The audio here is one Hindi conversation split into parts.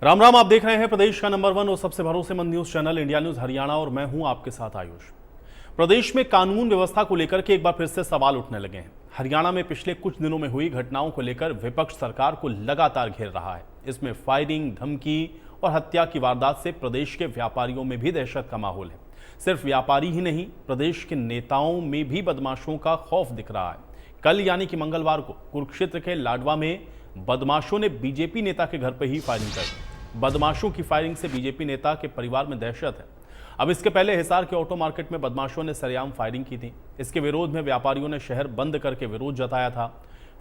राम राम। आप देख रहे हैं प्रदेश का नंबर 1 और सबसे भरोसेमंद news channel India news Haryana और मैं हूं आपके साथ आयुष। प्रदेश में कानून व्यवस्था को लेकर के एक बार फिर से सवाल उठने लगे हैं। हरियाणा में पिछले कुछ दिनों में हुई घटनाओं को लेकर विपक्ष सरकार को लगातार घेर रहा है। इसमें फायरिंग, धमकी और हत्या की वारदात से प्रदेश के व्यापारियों में भी दहशत का माहौल है। सिर्फ व्यापारी ही नहीं, प्रदेश के नेताओं में भी बदमाशों का खौफ दिख रहा है। कल यानी कि मंगलवार को कुरुक्षेत्र के लाडवा में बदमाशों ने बीजेपी नेता के घर पर ही फायरिंग कर दी। बदमाशों की फायरिंग से बीजेपी नेता के परिवार में दहशत है। अब इसके पहले हिसार के ऑटो मार्केट में बदमाशों ने सरेआम फायरिंग की थी। इसके विरोध में व्यापारियों ने शहर बंद करके विरोध जताया था।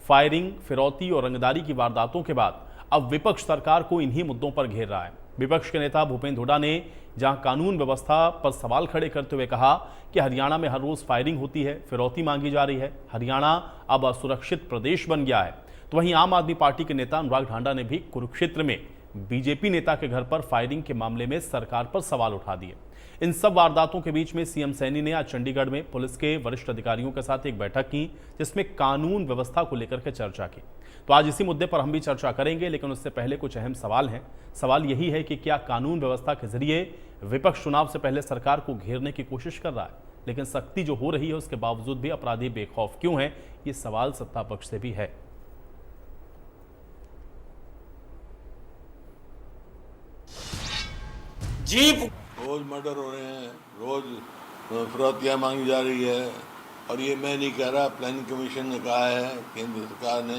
फायरिंग, फिरौती और रंगदारी की वारदातों के बाद अब विपक्ष सरकार को इन्हीं मुद्दों पर घेर रहा है। विपक्ष के नेता भूपेंद्र हुड्डा ने जहां कानून व्यवस्था पर सवाल खड़े करते हुए कहा कि हरियाणा में हर रोज फायरिंग होती है, फिरौती मांगी जा रही है, हरियाणा अब असुरक्षित प्रदेश बन गया है, तो वहीं आम आदमी पार्टी के नेता अनुराग ढांडा ने भी कुरुक्षेत्र में बीजेपी नेता के घर पर फायरिंग के मामले में सरकार पर सवाल उठा दिए। इन सब वारदातों के बीच में सीएम सैनी ने आज चंडीगढ़ में पुलिस के वरिष्ठ अधिकारियों के साथ एक बैठक की, जिसमें कानून व्यवस्था को लेकर के चर्चा की। तो आज इसी मुद्दे पर हम भी चर्चा करेंगे, लेकिन उससे पहले कुछ अहम सवाल हैं। सवाल यही है कि क्या कानून व्यवस्था के जरिए विपक्ष चुनाव से पहले सरकार को घेरने की कोशिश कर रहा है, लेकिन सख्ती जो हो रही है उसके बावजूद भी अपराधी बेखौफ क्यों है? ये सवाल सत्ता पक्ष से भी है। रोज मर्डर हो रहे हैं, रोज फिरौतियाँ मांगी जा रही है। और ये मैं नहीं कह रहा, प्लानिंग कमीशन ने कहा है, केंद्र सरकार ने,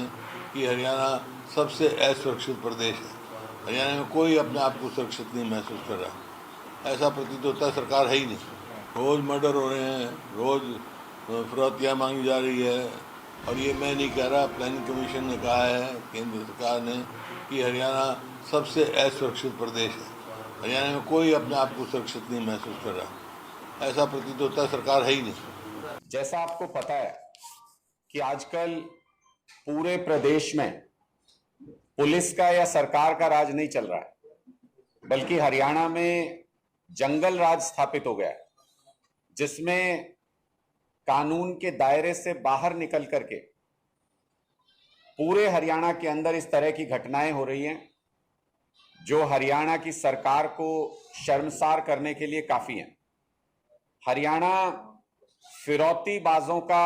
कि हरियाणा सबसे असुरक्षित प्रदेश है। हरियाणा में कोई अपने आप को सुरक्षित नहीं महसूस कर रहा। ऐसा प्रतीत होता है सरकार है ही नहीं। रोज मर्डर हो रहे हैं, रोज फिरौतियाँ मांगी जा रही है। और ये मैं नहीं कह रहा, प्लानिंग कमीशन ने कहा है, केंद्र सरकार ने, कि हरियाणा सबसे असुरक्षित प्रदेश है। हरियाणा में कोई अपने आप को सुरक्षित नहीं महसूस कर रहा। ऐसा प्रतीत होता है सरकार है ही नहीं। जैसा आपको पता है कि आजकल पूरे प्रदेश में पुलिस का या सरकार का राज नहीं चल रहा है, बल्कि हरियाणा में जंगल राज स्थापित हो गया है, जिसमें कानून के दायरे से बाहर निकल करके पूरे हरियाणा के अंदर इस तरह की घटनाएं हो रही हैं जो हरियाणा की सरकार को शर्मसार करने के लिए काफी हैं। हरियाणा फिरौतीबाजों का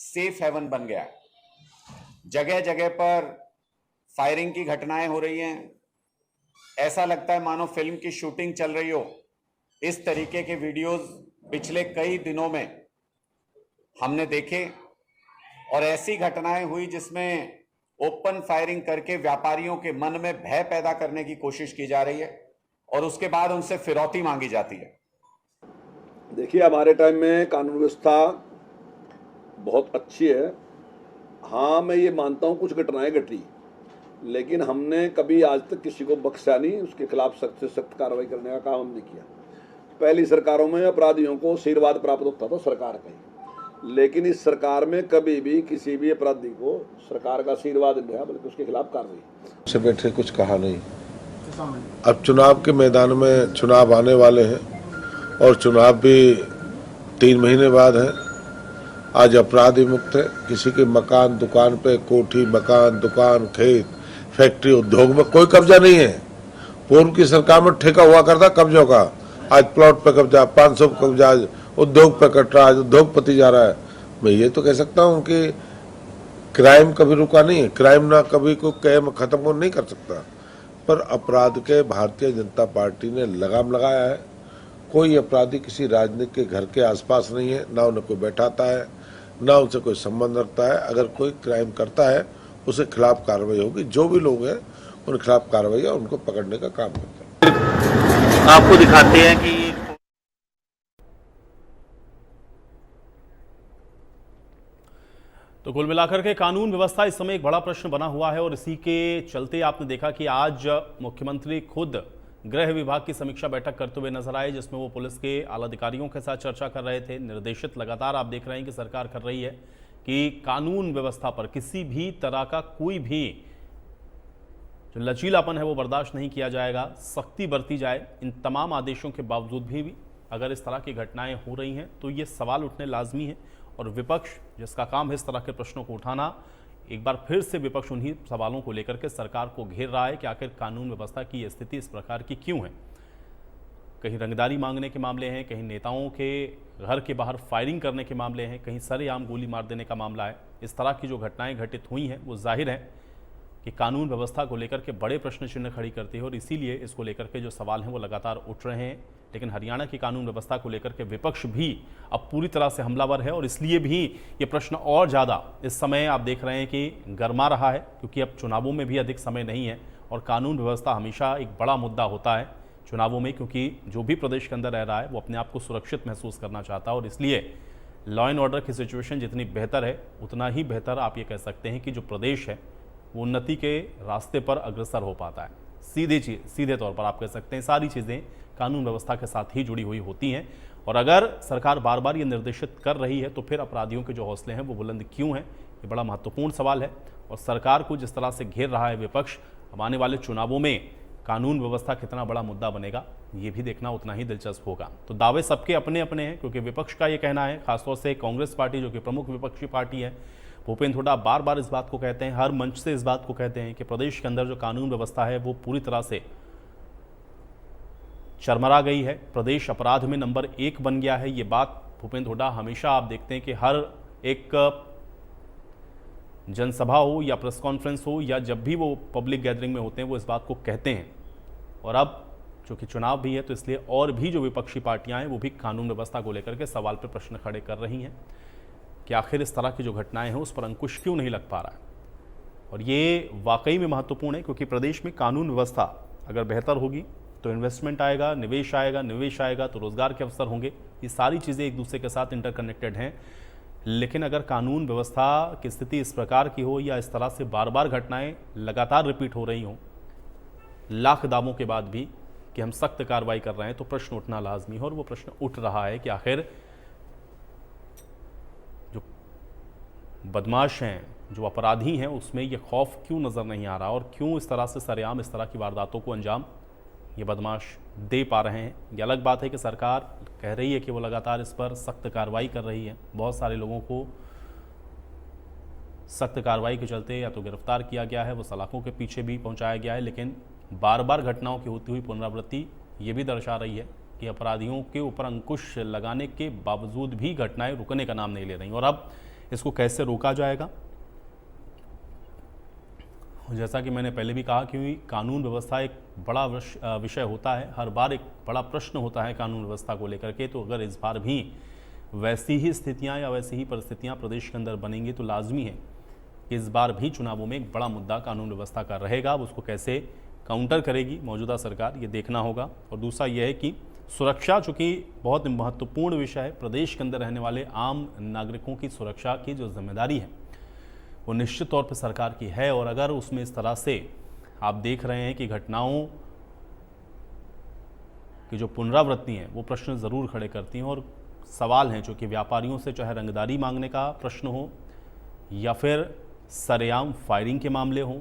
सेफ हेवन बन गया है। जगह जगह पर फायरिंग की घटनाएं हो रही हैं। ऐसा लगता है मानो फिल्म की शूटिंग चल रही हो। इस तरीके के वीडियोस पिछले कई दिनों में हमने देखे और ऐसी घटनाएं हुई जिसमें ओपन फायरिंग करके व्यापारियों के मन में भय पैदा करने की कोशिश की जा रही है और उसके बाद उनसे फिरौती मांगी जाती है। देखिए, हमारे टाइम में कानून व्यवस्था बहुत अच्छी है। हाँ, मैं ये मानता हूँ कुछ घटनाएं घटी, लेकिन हमने कभी आज तक किसी को बख्शा नहीं, उसके खिलाफ सख्त से सख्त कार्रवाई करने का काम हमने किया। पहली सरकारों में अपराधियों को आशीर्वाद प्राप्त होता था सरकार का ही, लेकिन इस सरकार में कभी भी किसी भी अपराधी को सरकार का आशीर्वाद नहीं है, बल्कि उसके खिलाफ कार्रवाई से बैठे कुछ कहा नहीं। अब चुनाव के मैदान में चुनाव आने वाले हैं और चुनाव भी 3 महीने बाद है। आज अपराधी मुक्त है। किसी के मकान, दुकान पे, कोठी, मकान, दुकान, खेत, फैक्ट्री, उद्योग में कोई कब्जा नहीं है। पूर्व की सरकार में ठेका हुआ करता कब्जों का, आज प्लॉट पे कब्जा, 500 पे कब्जा, उद्योग पे कट रहा है, उद्योगपति जा रहा है। मैं ये तो कह सकता हूँ कि क्राइम कभी रुका नहीं है। क्राइम ना कभी को कैम खत्म नहीं कर सकता, पर अपराध के भारतीय जनता पार्टी ने लगाम लगाया है। कोई अपराधी किसी राजनीतिक के घर के आसपास नहीं है, ना उन्हें कोई बैठाता है, ना उनसे कोई संबंध रखता है। अगर कोई क्राइम करता है उसके खिलाफ कार्रवाई होगी। जो भी लोग हैं उनके खिलाफ कार्रवाई है, उनको पकड़ने का काम करता है। आपको दिखाते हैं कि तो कुल मिलाकर के कानून व्यवस्था इस समय एक बड़ा प्रश्न बना हुआ है और इसी के चलते आपने देखा कि आज मुख्यमंत्री खुद गृह विभाग की समीक्षा बैठक करते हुए नजर आए, जिसमें वो पुलिस के आला अधिकारियों के साथ चर्चा कर रहे थे। निर्देशित लगातार आप देख रहे हैं कि सरकार कर रही है कि कानून व्यवस्था पर किसी भी तरह का कोई भी जो लचीलापन है वो बर्दाश्त नहीं किया जाएगा, सख्ती बरती जाए। इन तमाम आदेशों के बावजूद भी अगर इस तरह की घटनाएं हो रही हैं तो ये सवाल उठने लाजमी है और विपक्ष जिसका काम है इस तरह के प्रश्नों को उठाना, एक बार फिर से विपक्ष उन्हीं सवालों को लेकर के सरकार को घेर रहा है कि आखिर कानून व्यवस्था की ये स्थिति इस प्रकार की क्यों है। कहीं रंगदारी मांगने के मामले हैं, कहीं नेताओं के घर के बाहर फायरिंग करने के मामले हैं, कहीं सरेआम गोली मार देने का मामला है। इस तरह की जो घटनाएं घटित हुई हैं वो जाहिर है कि कानून व्यवस्था को लेकर के बड़े प्रश्न चिन्ह खड़ी करती है और इसीलिए इसको लेकर के जो सवाल हैं वो लगातार उठ रहे हैं। लेकिन हरियाणा की कानून व्यवस्था को लेकर के विपक्ष भी अब पूरी तरह से हमलावर है और इसलिए भी ये प्रश्न और ज़्यादा इस समय आप देख रहे हैं कि गरमा रहा है, क्योंकि अब चुनावों में भी अधिक समय नहीं है और कानून व्यवस्था हमेशा एक बड़ा मुद्दा होता है चुनावों में, क्योंकि जो भी प्रदेश के अंदर रह रहा है वो अपने आप को सुरक्षित महसूस करना चाहता है और इसलिए लॉ एंड ऑर्डर की सिचुएशन जितनी बेहतर है उतना ही बेहतर आप ये कह सकते हैं कि जो प्रदेश है वो उन्नति के रास्ते पर अग्रसर हो पाता है। सीधे तौर पर आप कह सकते हैं सारी चीज़ें कानून व्यवस्था के साथ ही जुड़ी हुई होती हैं और अगर सरकार बार बार ये निर्देशित कर रही है तो फिर अपराधियों के जो हौसले हैं वो बुलंद क्यों हैं, ये बड़ा महत्वपूर्ण सवाल है। और सरकार को जिस तरह से घेर रहा है विपक्ष, अब आने वाले चुनावों में कानून व्यवस्था कितना बड़ा मुद्दा बनेगा ये भी देखना उतना ही दिलचस्प होगा। तो दावे सबके अपने अपने हैं, क्योंकि विपक्ष का ये कहना है, खासतौर से कांग्रेस पार्टी जो कि प्रमुख विपक्षी पार्टी है, भूपेंद्र हुड्डा बार बार इस बात को कहते हैं, हर मंच से इस बात को कहते हैं कि प्रदेश के अंदर जो कानून व्यवस्था है वो पूरी तरह से चरमरा गई है, प्रदेश अपराध में नंबर 1 बन गया है। ये बात भूपेंद्र हुड्डा हमेशा आप देखते हैं कि हर एक जनसभा हो या प्रेस कॉन्फ्रेंस हो या जब भी वो पब्लिक गैदरिंग में होते हैं वो इस बात को कहते हैं। और अब चूंकि चुनाव भी है तो इसलिए और भी जो विपक्षी पार्टियां हैं वो भी कानून व्यवस्था को लेकर के सवाल पर प्रश्न खड़े कर रही हैं कि आखिर इस तरह की जो घटनाएं हैं उस पर अंकुश क्यों नहीं लग पा रहा है। और ये वाकई में महत्वपूर्ण है, क्योंकि प्रदेश में कानून व्यवस्था अगर बेहतर होगी तो इन्वेस्टमेंट आएगा, निवेश आएगा तो रोजगार के अवसर होंगे। ये सारी चीज़ें एक दूसरे के साथ इंटरकनेक्टेड हैं। लेकिन अगर कानून व्यवस्था की स्थिति इस प्रकार की हो या इस तरह से बार बार घटनाएं लगातार रिपीट हो रही हों, लाख दावों के बाद भी कि हम सख्त कार्रवाई कर रहे हैं, तो प्रश्न उठना लाजमी है। और वो प्रश्न उठ रहा है कि आखिर जो बदमाश हैं, जो अपराधी हैं, उसमें ये खौफ क्यों नज़र नहीं आ रहा और क्यों इस तरह से सरेआम इस तरह की वारदातों को अंजाम ये बदमाश दे पा रहे हैं। ये अलग बात है कि सरकार कह रही है कि वो लगातार इस पर सख्त कार्रवाई कर रही है, बहुत सारे लोगों को सख्त कार्रवाई के चलते या तो गिरफ्तार किया गया है, वो सलाखों के पीछे भी पहुंचाया गया है। लेकिन बार बार घटनाओं की होती हुई पुनरावृत्ति ये भी दर्शा रही है कि अपराधियों के ऊपर अंकुश लगाने के बावजूद भी घटनाएं रुकने का नाम नहीं ले रही। और अब इसको कैसे रोका जाएगा, जैसा कि मैंने पहले भी कहा कि कानून व्यवस्था एक बड़ा विषय होता है, हर बार एक बड़ा प्रश्न होता है कानून व्यवस्था को लेकर के। तो अगर इस बार भी वैसी ही स्थितियां या वैसी ही परिस्थितियां प्रदेश के अंदर बनेंगी तो लाजमी है कि इस बार भी चुनावों में एक बड़ा मुद्दा कानून व्यवस्था का रहेगा। अब उसको कैसे काउंटर करेगी मौजूदा सरकार, ये देखना होगा। और दूसरा यह है कि सुरक्षा, चूँकि बहुत महत्वपूर्ण विषय है, प्रदेश के अंदर रहने वाले आम नागरिकों की सुरक्षा की जो जिम्मेदारी है वो निश्चित तौर पर सरकार की है। और अगर उसमें इस तरह से आप देख रहे हैं कि घटनाओं की जो पुनरावृत्ति हैं वो प्रश्न ज़रूर खड़े करती हैं और सवाल हैं, चूँकि व्यापारियों से चाहे रंगदारी मांगने का प्रश्न हो या फिर सरेआम फायरिंग के मामले हों,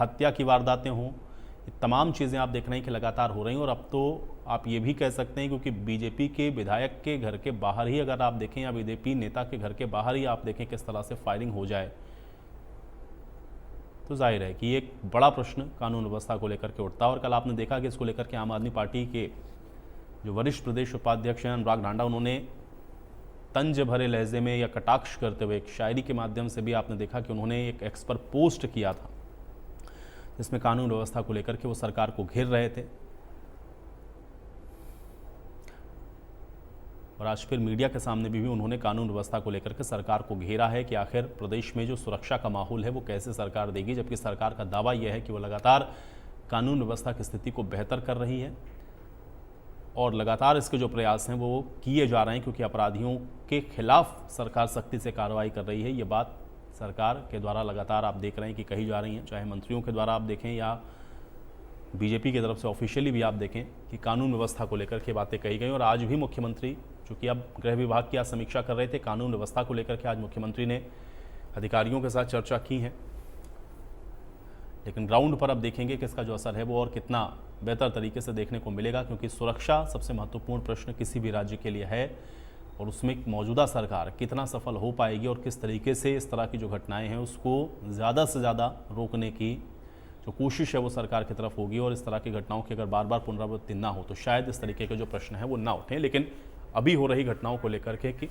हत्या की वारदातें हों, ये तमाम चीज़ें आप देख रहे हैं कि लगातार हो रही हैं। और अब तो आप ये भी कह सकते हैं, क्योंकि बीजेपी के विधायक के घर के बाहर ही अगर आप देखें या बीजेपी नेता के घर के बाहर ही आप देखें किस तरह से फायरिंग हो जाए, तो जाहिर है कि एक बड़ा प्रश्न कानून व्यवस्था को लेकर के उठता है। और कल आपने देखा कि इसको लेकर के आम आदमी पार्टी के जो वरिष्ठ प्रदेश उपाध्यक्ष हैं अनुराग ढांडा, उन्होंने तंज भरे लहजे में या कटाक्ष करते हुए एक शायरी के माध्यम से भी आपने देखा कि उन्होंने एक एक्स पर पोस्ट किया था जिसमें कानून व्यवस्था को लेकर के वो सरकार को घेर रहे थे। और आज फिर मीडिया के सामने भी उन्होंने कानून व्यवस्था को लेकर के सरकार को घेरा है कि आखिर प्रदेश में जो सुरक्षा का माहौल है वो कैसे सरकार देगी, जबकि सरकार का दावा यह है कि वो लगातार कानून व्यवस्था की स्थिति को बेहतर कर रही है और लगातार इसके जो प्रयास हैं वो किए जा रहे हैं, क्योंकि अपराधियों के खिलाफ सरकार सख्ती से कार्रवाई कर रही है। ये बात सरकार के द्वारा लगातार आप देख रहे हैं कि कही जा रही हैं, चाहे मंत्रियों के द्वारा आप देखें या बीजेपी की तरफ से ऑफिशियली भी आप देखें कि कानून व्यवस्था को लेकर के बातें कही गई। और आज भी मुख्यमंत्री, चूँकि अब गृह विभाग की आज समीक्षा कर रहे थे, कानून व्यवस्था को लेकर के आज मुख्यमंत्री ने अधिकारियों के साथ चर्चा की है। लेकिन ग्राउंड पर अब देखेंगे कि इसका जो असर है वो और कितना बेहतर तरीके से देखने को मिलेगा, क्योंकि सुरक्षा सबसे महत्वपूर्ण प्रश्न किसी भी राज्य के लिए है। और उसमें मौजूदा सरकार कितना सफल हो पाएगी और किस तरीके से इस तरह की जो घटनाएं हैं उसको ज़्यादा से ज़्यादा रोकने की जो कोशिश है वो सरकार की तरफ होगी, और इस तरह की घटनाओं की अगर बार बार पुनरावृत्ति ना हो तो शायद इस तरीके के जो प्रश्न हैं वो ना उठें। लेकिन अभी हो रही घटनाओं को लेकर के कि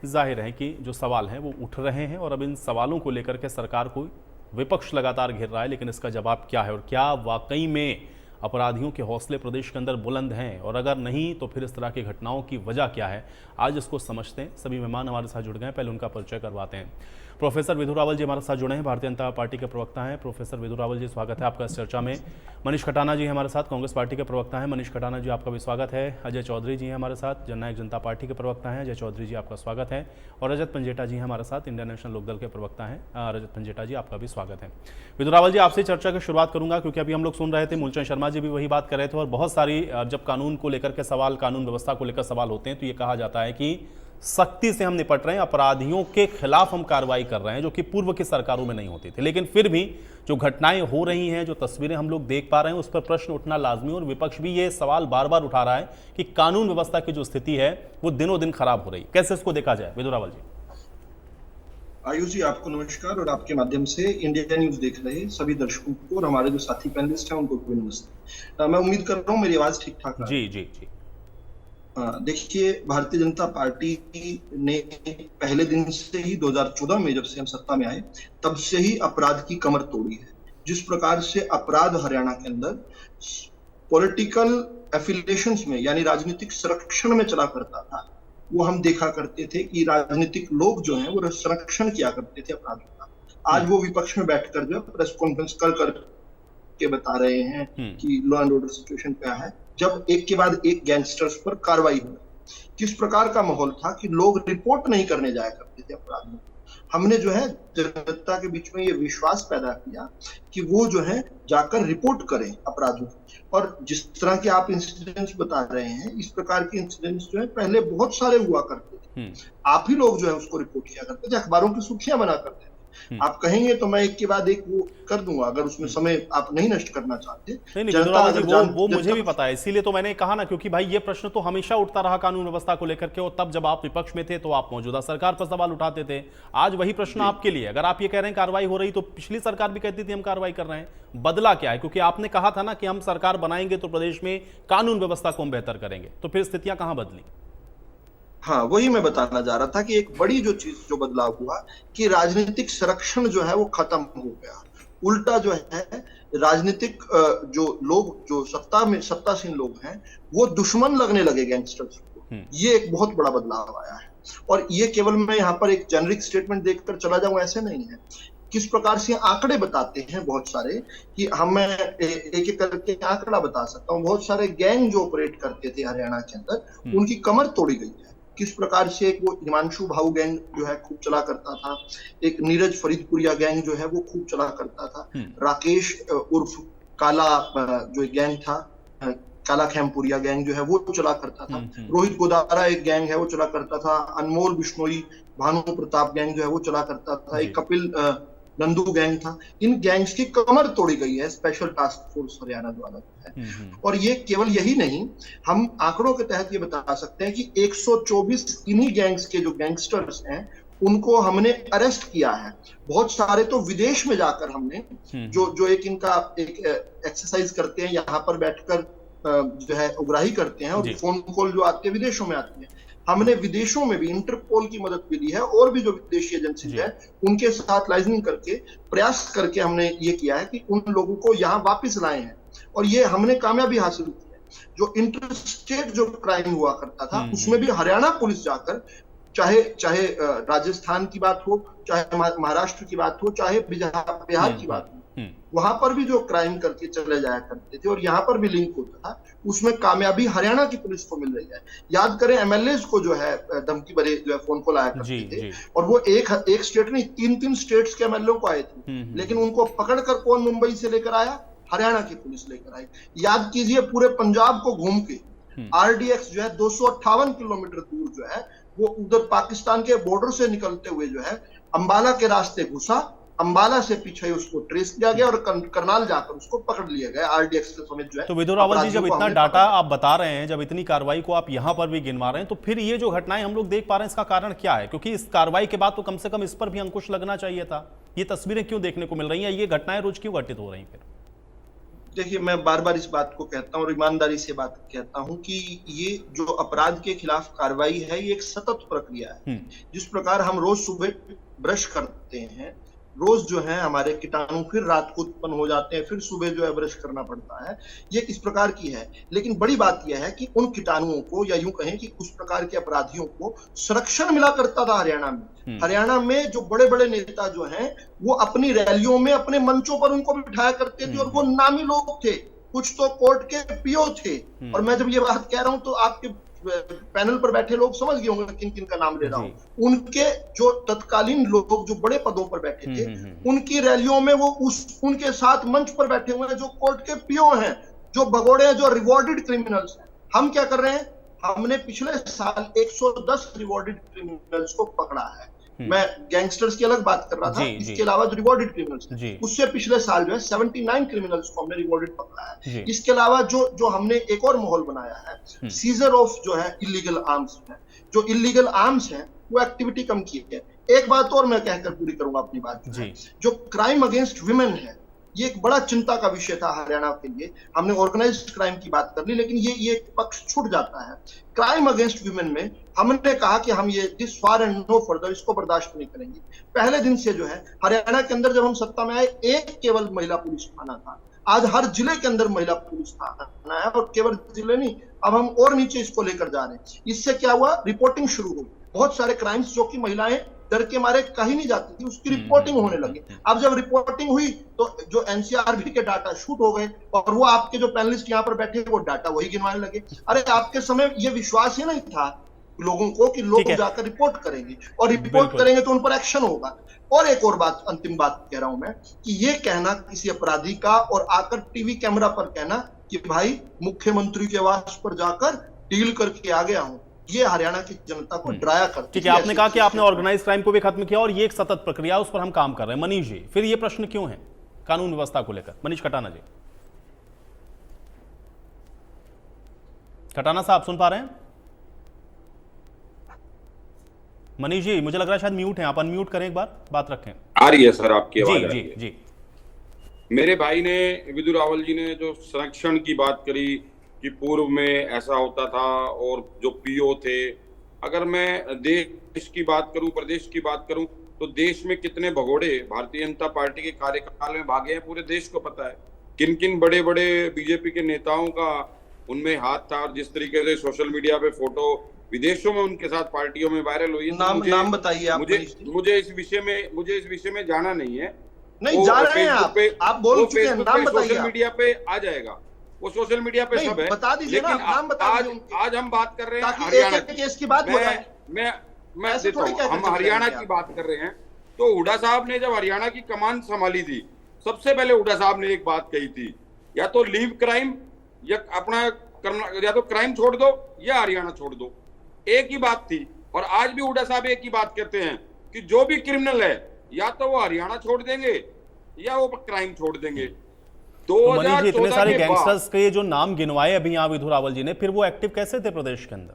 जाहिर है कि जो सवाल हैं वो उठ रहे हैं, और अब इन सवालों को लेकर के सरकार को विपक्ष लगातार घेर रहा है। लेकिन इसका जवाब क्या है, और क्या वाकई में अपराधियों के हौसले प्रदेश के अंदर बुलंद हैं, और अगर नहीं तो फिर इस तरह की घटनाओं की वजह क्या है, आज इसको समझते हैं। सभी मेहमान हमारे साथ जुड़ गए हैं, पहले उनका परिचय करवाते हैं। प्रोफेसर विधु रावल जी हमारे साथ जुड़े हैं, भारतीय जनता पार्टी के प्रवक्ता हैं। प्रोफेसर विधु रावल जी, स्वागत है आपका इस चर्चा में। मनीष खटाना जी हमारे साथ, कांग्रेस पार्टी के प्रवक्ता हैं। मनीष खटाना जी, आपका भी स्वागत है। अजय चौधरी जी हैं हमारे साथ, जननायक जनता पार्टी के प्रवक्ता हैं। अजय चौधरी जी, आपका स्वागत है। और रजत पंजेटा जी हमारे साथ, इंडियन नेशनल लोकदल के प्रवक्ता हैं। रजत पंजेटा जी, आपका भी स्वागत है। विधु रावल जी, आपसे चर्चा की शुरुआत करूंगा, क्योंकि अभी हम लोग सुन रहे थे, मूलचंद शर्मा जी भी वही बात कर रहे थे, और बहुत सारी जब कानून को लेकर के सवाल, कानून व्यवस्था को लेकर सवाल होते हैं तो ये कहा जाता है कि सख्ती से हम निपट रहे हैं, अपराधियों के खिलाफ हम कार्रवाई कर रहे हैं, जो कि पूर्व की सरकारों में नहीं होती थी। लेकिन फिर भी जो घटनाएं हो रही हैं, जो तस्वीरें हम लोग देख पा रहे हैं, उस पर प्रश्न उठना लाजमी, और विपक्ष भी ये सवाल बार बार उठा रहा है कि कानून व्यवस्था की जो स्थिति है वो दिनों दिन खराब हो रही। कैसे इसको देखा जाए, विधु रावल जी? आयुष जी, आपको नमस्कार, और आपके माध्यम से इंडिया न्यूज देख रहे सभी दर्शकों को और हमारे जो साथी पैनलिस्ट हैं उनको भी नमस्ते। मैं उम्मीद कर रहा हूँ मेरी आवाज ठीक ठाक है। जी जी जी। देखिए, भारतीय जनता पार्टी ने पहले दिन से ही 2014 में जब से हम सत्ता में आए तब से ही अपराध की कमर तोड़ी है। जिस प्रकार से अपराध हरियाणा के अंदर पॉलिटिकल एफिलिएशंस में यानी राजनीतिक संरक्षण में चला करता था, वो हम देखा करते थे कि राजनीतिक लोग जो हैं वो संरक्षण किया करते थे अपराधियों का। आज वो विपक्ष में बैठकर जो प्रेस कॉन्फ्रेंस कर के बता रहे हैं कि लॉ एंड ऑर्डर सिचुएशन क्या है, जब एक के बाद एक गैंगस्टर्स पर कार्रवाई हुई। किस प्रकार का माहौल था कि लोग रिपोर्ट नहीं करने जाया करते थे अपराधियों। हमने जो है जनता के बीच में ये विश्वास पैदा किया कि वो जो है जाकर रिपोर्ट करें अपराधियों। और जिस तरह के आप इंसिडेंट्स बता रहे हैं, इस प्रकार के इंसिडेंट्स जो है पहले बहुत सारे हुआ करते थे। आप ही लोग जो है उसको रिपोर्ट किया करते थे, अखबारों की सुर्खियां बना करते थे। आप कहेंगे तो मैं एक के बाद एक वो कर दूंगा, अगर उसमें समय आप नहीं नष्ट करना चाहते। नहीं, वो मुझे भी पता है, इसीलिए तो मैंने कहा ना, क्योंकि भाई ये प्रश्न तो हमेशा उठता रहा कानून व्यवस्था को लेकर के, और तब जब आप विपक्ष में थे तो आप मौजूदा सरकार पर सवाल उठाते थे। आज वही प्रश्न आपके लिए, अगर आप ये कह रहे हैं कार्रवाई हो रही, तो पिछली सरकार भी कहती थी हम कार्रवाई कर रहे हैं, बदला क्या है? क्योंकि आपने कहा था ना कि हम सरकार बनाएंगे तो प्रदेश में कानून व्यवस्था को हम बेहतर करेंगे, तो फिर स्थितियां कहां बदली? हाँ, वही मैं बताना जा रहा था कि एक बड़ी जो चीज जो बदलाव हुआ कि राजनीतिक संरक्षण जो है वो खत्म हो गया। उल्टा जो है राजनीतिक जो लोग, जो सत्तासीन लोग हैं, वो दुश्मन लगने लगे गैंगस्टर्स को। ये एक बहुत बड़ा बदलाव आया है। और ये केवल मैं यहाँ पर एक जेनरिक स्टेटमेंट देखकर चला जाऊं ऐसे नहीं है। किस प्रकार से आंकड़े बताते हैं बहुत सारे, कि मैं एक एक करके आंकड़ा बता सकता हूँ। बहुत सारे गैंग जो ऑपरेट करते थे हरियाणा के अंदर, उनकी कमर तोड़ी गई है। किस प्रकार से एक वो हिमांशु भाऊ गैंग जो है खूब चला करता था, एक नीरज फरीदपुरिया गैंग जो है वो खूब चला करता था, राकेश उर्फ काला जो गैंग था, काला खेमपुरिया गैंग जो है वो चला करता था, रोहित गोदारा एक गैंग है वो चला करता था, अनमोल बिश्नोई भानु प्रताप गैंग जो है वो चला करता था, एक कपिल नंदू गैंग था। इन गैंग्स की कमर तोड़ी गई है स्पेशल टास्क फोर्स हरियाणा द्वारा है। और ये केवल यही नहीं, हम आंकड़ों के तहत ये बता सकते हैं कि 124 इन्हीं गैंग्स के जो गैंगस्टर्स हैं उनको हमने अरेस्ट किया है। बहुत सारे तो विदेश में जाकर हमने जो एक इनका एक एक्सरसाइज करते हैं, यहाँ पर बैठकर जो है उग्राही करते हैं, और फोन कॉल जो आती है विदेशों में आती है, हमने विदेशों में भी इंटरपोल की मदद भी ली है, और भी जो विदेशी एजेंसीज है उनके साथ लाइजनिंग करके प्रयास करके हमने ये किया है कि उन लोगों को यहाँ वापस लाए हैं। और ये हमने कामयाबी हासिल की है। जो इंटर स्टेट जो क्राइम हुआ करता था उसमें भी हरियाणा पुलिस जाकर, चाहे राजस्थान की बात हो, चाहे महाराष्ट्र की बात हो, चाहे बिहार की बात हो, वहां पर भी जो क्राइम करके चले जाया करते थे और यहाँ पर भी लिंक होता था, उसमें कामयाबी हरियाणा की पुलिस को मिल रही है। याद करें एमएलए को जो है धमकी भरे जो है फोन कॉल आया करते थे, और वो एक स्टेट नहीं, तीन स्टेट्स के एमएलए को आए थे, लेकिन उनको पकड़कर कौन मुंबई से लेकर आया? हरियाणा की पुलिस लेकर आई। याद कीजिए, पूरे पंजाब को घूम के आरडीएक्स जो है 258 किलोमीटर दूर जो है वो उधर पाकिस्तान के बॉर्डर से निकलते हुए जो है अंबाला के रास्ते घुसा, अंबाला से पीछे उसको ट्रेस किया गया और करनाल जाकर उसको पकड़ लिया गया आरडीएक्स समेत जो है। तो विदुर रावल जी, जब अपराधियों को इतना हमने डाटा पकड़ा। आप बता रहे हैं, जब इतनी कार्रवाई को आप यहां पर भी गिनवा रहे हैं, तो फिर ये जो घटनाएं हम लोग देख पा रहे हैं, इसका कारण क्या है? क्योंकि इस कार्रवाई के बाद तो कम से कम इस पर भी अंकुश लगना चाहिए था। ये तस्वीरें क्यों देखने को मिल रही हैं? ये घटनाएं रोज क्यों घटित हो रही हैं फिर? देखिए, मैं बार बार इस बात को कहता हूँ और ईमानदारी से बात कहता हूँ कि ये जो अपराध के खिलाफ कार्रवाई है, ये एक सतत प्रक्रिया है। जिस प्रकार हम रोज सुबह ब्रश करते हैं, रोज जो है हमारे कीटाणु फिर रात को उत्पन्न हो जाते हैं, फिर सुबह जो है ब्रश करना पड़ता है, ये इस प्रकार की है। लेकिन बड़ी बात यह है कि उन कीटाणुओं को, या यूं कहें कि उस प्रकार के अपराधियों को संरक्षण मिला करता था हरियाणा में। हरियाणा में जो बड़े बड़े नेता जो हैं, वो अपनी रैलियों में, अपने मंचों पर उनको बिठाया करते थे, और वो नामी लोग थे, कुछ तो कोर्ट के पीओ थे। और मैं जब ये बात कह रहा हूं तो आपके पैनल पर बैठे लोग समझ गए होंगे किन किन का नाम ले रहा हूं। उनके जो तत्कालीन लोग जो बड़े पदों पर बैठे थे, उनकी रैलियों में वो उनके साथ मंच पर बैठे हुए हैं जो कोर्ट के पीओ हैं, जो भगोड़े हैं, जो रिवॉर्डेड क्रिमिनल्स हैं। हम क्या कर रहे हैं? हमने पिछले साल 110 रिवॉर्डेड क्रिमिनल्स को पकड़ा है। मैं गैंगस्टर्स की अलग बात कर रहा था, इसके अलावा जो रिवॉर्डेड क्रिमिनल्स, उससे पिछले साल जो है 79 क्रिमिनल्स को हमने रिवॉर्डेड पकड़ा है। इसके अलावा जो हमने एक और माहौल बनाया है, सीजर ऑफ जो है इलीगल आर्म्स है, जो इलीगल आर्म्स हैं वो एक्टिविटी कम की है। एक बात और मैं कहकर पूरी करूंगा अपनी बात, जो क्राइम अगेंस्ट विमेन है, ये एक बड़ा चिंता का विषय था हरियाणा के लिए। हमने ऑर्गेनाइज्ड क्राइम की बात कर ली, लेकिन ये पक्ष छूट जाता है। क्राइम अगेंस्ट वुमेन में हमने कहा कि हम ये this far and no further, इसको बर्दाश्त नहीं करेंगे। पहले दिन से जो है हरियाणा के अंदर जब हम सत्ता में आए, एक केवल महिला पुलिस थाना था। आज हर जिले के अंदर महिला पुलिस थाना है, और केवल जिले नहीं, अब हम और नीचे इसको लेकर जा रहे हैं। इससे क्या हुआ? रिपोर्टिंग शुरू हुई। बहुत सारे क्राइम्स जो कि महिलाएं डर के मारे कहीं नहीं जाती थी, उसकी रिपोर्टिंग होने लगी। अब जब रिपोर्टिंग हुई तो जो एनसीआरबी के डाटा शूट हो गए, और वो आपके जो पैनलिस्ट यहाँ पर बैठे वो डाटा वही गिनवाने लगे। अरे आपके समय ये विश्वास ही नहीं था लोगों को कि लोग जाकर रिपोर्ट करेंगे, और रिपोर्ट करेंगे तो उन पर एक्शन होगा। और एक और बात, अंतिम बात कह रहा हूं मैं, कि ये कहना किसी अपराधी का और आकर टीवी कैमरा पर कहना कि भाई मुख्यमंत्री के आवास पर जाकर डील करके आ गया हूं, ये हरियाणा की जनता को डराया करती है। ठीक है, आपने कहा कि आपने ऑर्गेनाइज क्राइम को भी खत्म किया और ये एक सतत प्रक्रिया, उस पर हम काम कर रहे हैं। मनीष जी, फिर ये प्रश्न क्यों है कानून व्यवस्था को लेकर? मनीष खटाना जी, खटाना साहब सुन पा रहे हैं? मनीष जी, मुझे लग रहा है शायद म्यूट हैं, आप अनम्यूट करें, एक बार बात रखें। आ रही है सर आपकी आवाज? जी जी जी। मेरे भाई ने, विदुर रावल जी ने जो संरक्षण की बात करी कि पूर्व में ऐसा होता था और जो पीओ थे, अगर मैं देश की बात करूं, प्रदेश की बात करूं, तो देश में कितने भगोड़े भारतीय जनता पार्टी के कार्यकाल में भागे हैं, पूरे देश को पता है। किन किन बड़े बड़े बीजेपी के नेताओं का उनमें हाथ था, और जिस तरीके से सोशल मीडिया पे फोटो विदेशों में उनके साथ पार्टियों में वायरल हुई। नाम बताइए आप। मुझे इस विषय में जाना नहीं है। नहीं जा रहे हैं आप बोल चुके हैं, नाम बताइए। सोशल मीडिया पे आ जाएगा, वो सोशल मीडिया पे सब है, बता दीजिए ना, नाम बता दीजिए। आज हम बात कर रहे हैं हरियाणा केस की बात। मैं देता हूं, हम हरियाणा की बात कर रहे हैं। तो हुड्डा साहब ने जब हरियाणा की कमान संभाली थी, सबसे पहले हुड्डा साहब ने एक बात कही थी, या तो लीव क्राइम, या अपना करना, या तो क्राइम छोड़ दो या हरियाणा छोड़ दो, एक ही बात थी। और आज भी हुड्डा साहब एक ही बात कहते हैं कि जो भी क्रिमिनल है, या तो वो हरियाणा छोड़ देंगे या वो क्राइम छोड़ देंगे। तो मनीष जी, इतने सारे गैंगस्टर्स के जो नाम गिनवाए अभी यहाँ विधु रावल जी ने, फिर वो एक्टिव कैसे थे प्रदेश के अंदर?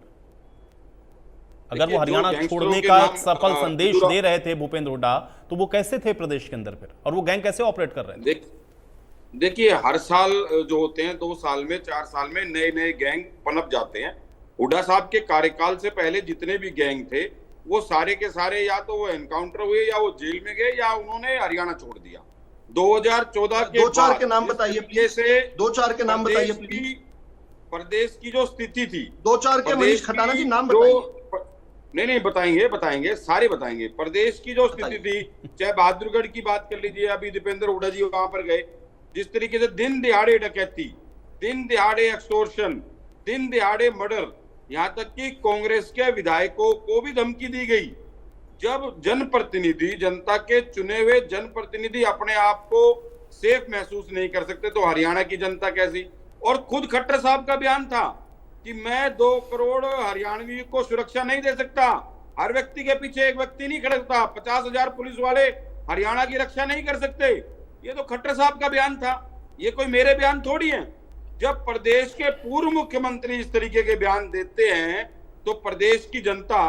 अगर वो हरियाणा छोड़ने का एक सफल संदेश दे रहे थे भूपेंद्र हुड्डा, तो वो कैसे थे प्रदेश के अंदर फिर, और वो गैंग कैसे ऑपरेट कर रहे थे? देखिए, हर साल जो होते हैं, 2 साल में, 4 साल में नए नए गैंग पनप जाते हैं। हुड्डा साहब के कार्यकाल से पहले जितने भी गैंग थे, वो सारे के सारे या तो वो एनकाउंटर हुए, या वो जेल में गए, या उन्होंने हरियाणा छोड़ दिया। 2014 के 2-4 के नाम बताइए प्लीज, 2-4 के नाम बताइए प्लीज। प्रदेश की जो स्थिति थी, 2-4 के मनीष खटाना जी नाम बताइए। नहीं बताएंगे, सारे बताएंगे। प्रदेश की जो स्थिति थी, चाहे बहादुरगढ़ की बात कर लीजिए, अभी दीपेंद्र हुड्डा जी वहां पर गए, जिस तरीके से दिन दिहाड़े डकैती, दिन दिहाड़े एक्सटॉर्शन, दिन दिहाड़े मर्डर, यहां तक कि कांग्रेस के विधायकों को भी धमकी दी गई। जब जनप्रतिनिधि, जनता के चुने हुए जनप्रतिनिधि अपने आप को सेफ महसूस नहीं कर सकते, तो हरियाणा की जनता कैसी? और खुद खट्टर साहब का बयान था कि मैं 2 करोड़ हरियाणवी को सुरक्षा नहीं दे सकता, हर व्यक्ति के पीछे एक व्यक्ति नहीं खड़ा सकता, 50,000 पुलिस वाले हरियाणा की रक्षा नहीं कर सकते। ये तो खट्टर साहब का बयान था, ये कोई मेरे बयान थोड़ी है। जब प्रदेश के पूर्व मुख्यमंत्री इस तरीके के बयान देते हैं तो प्रदेश की जनता,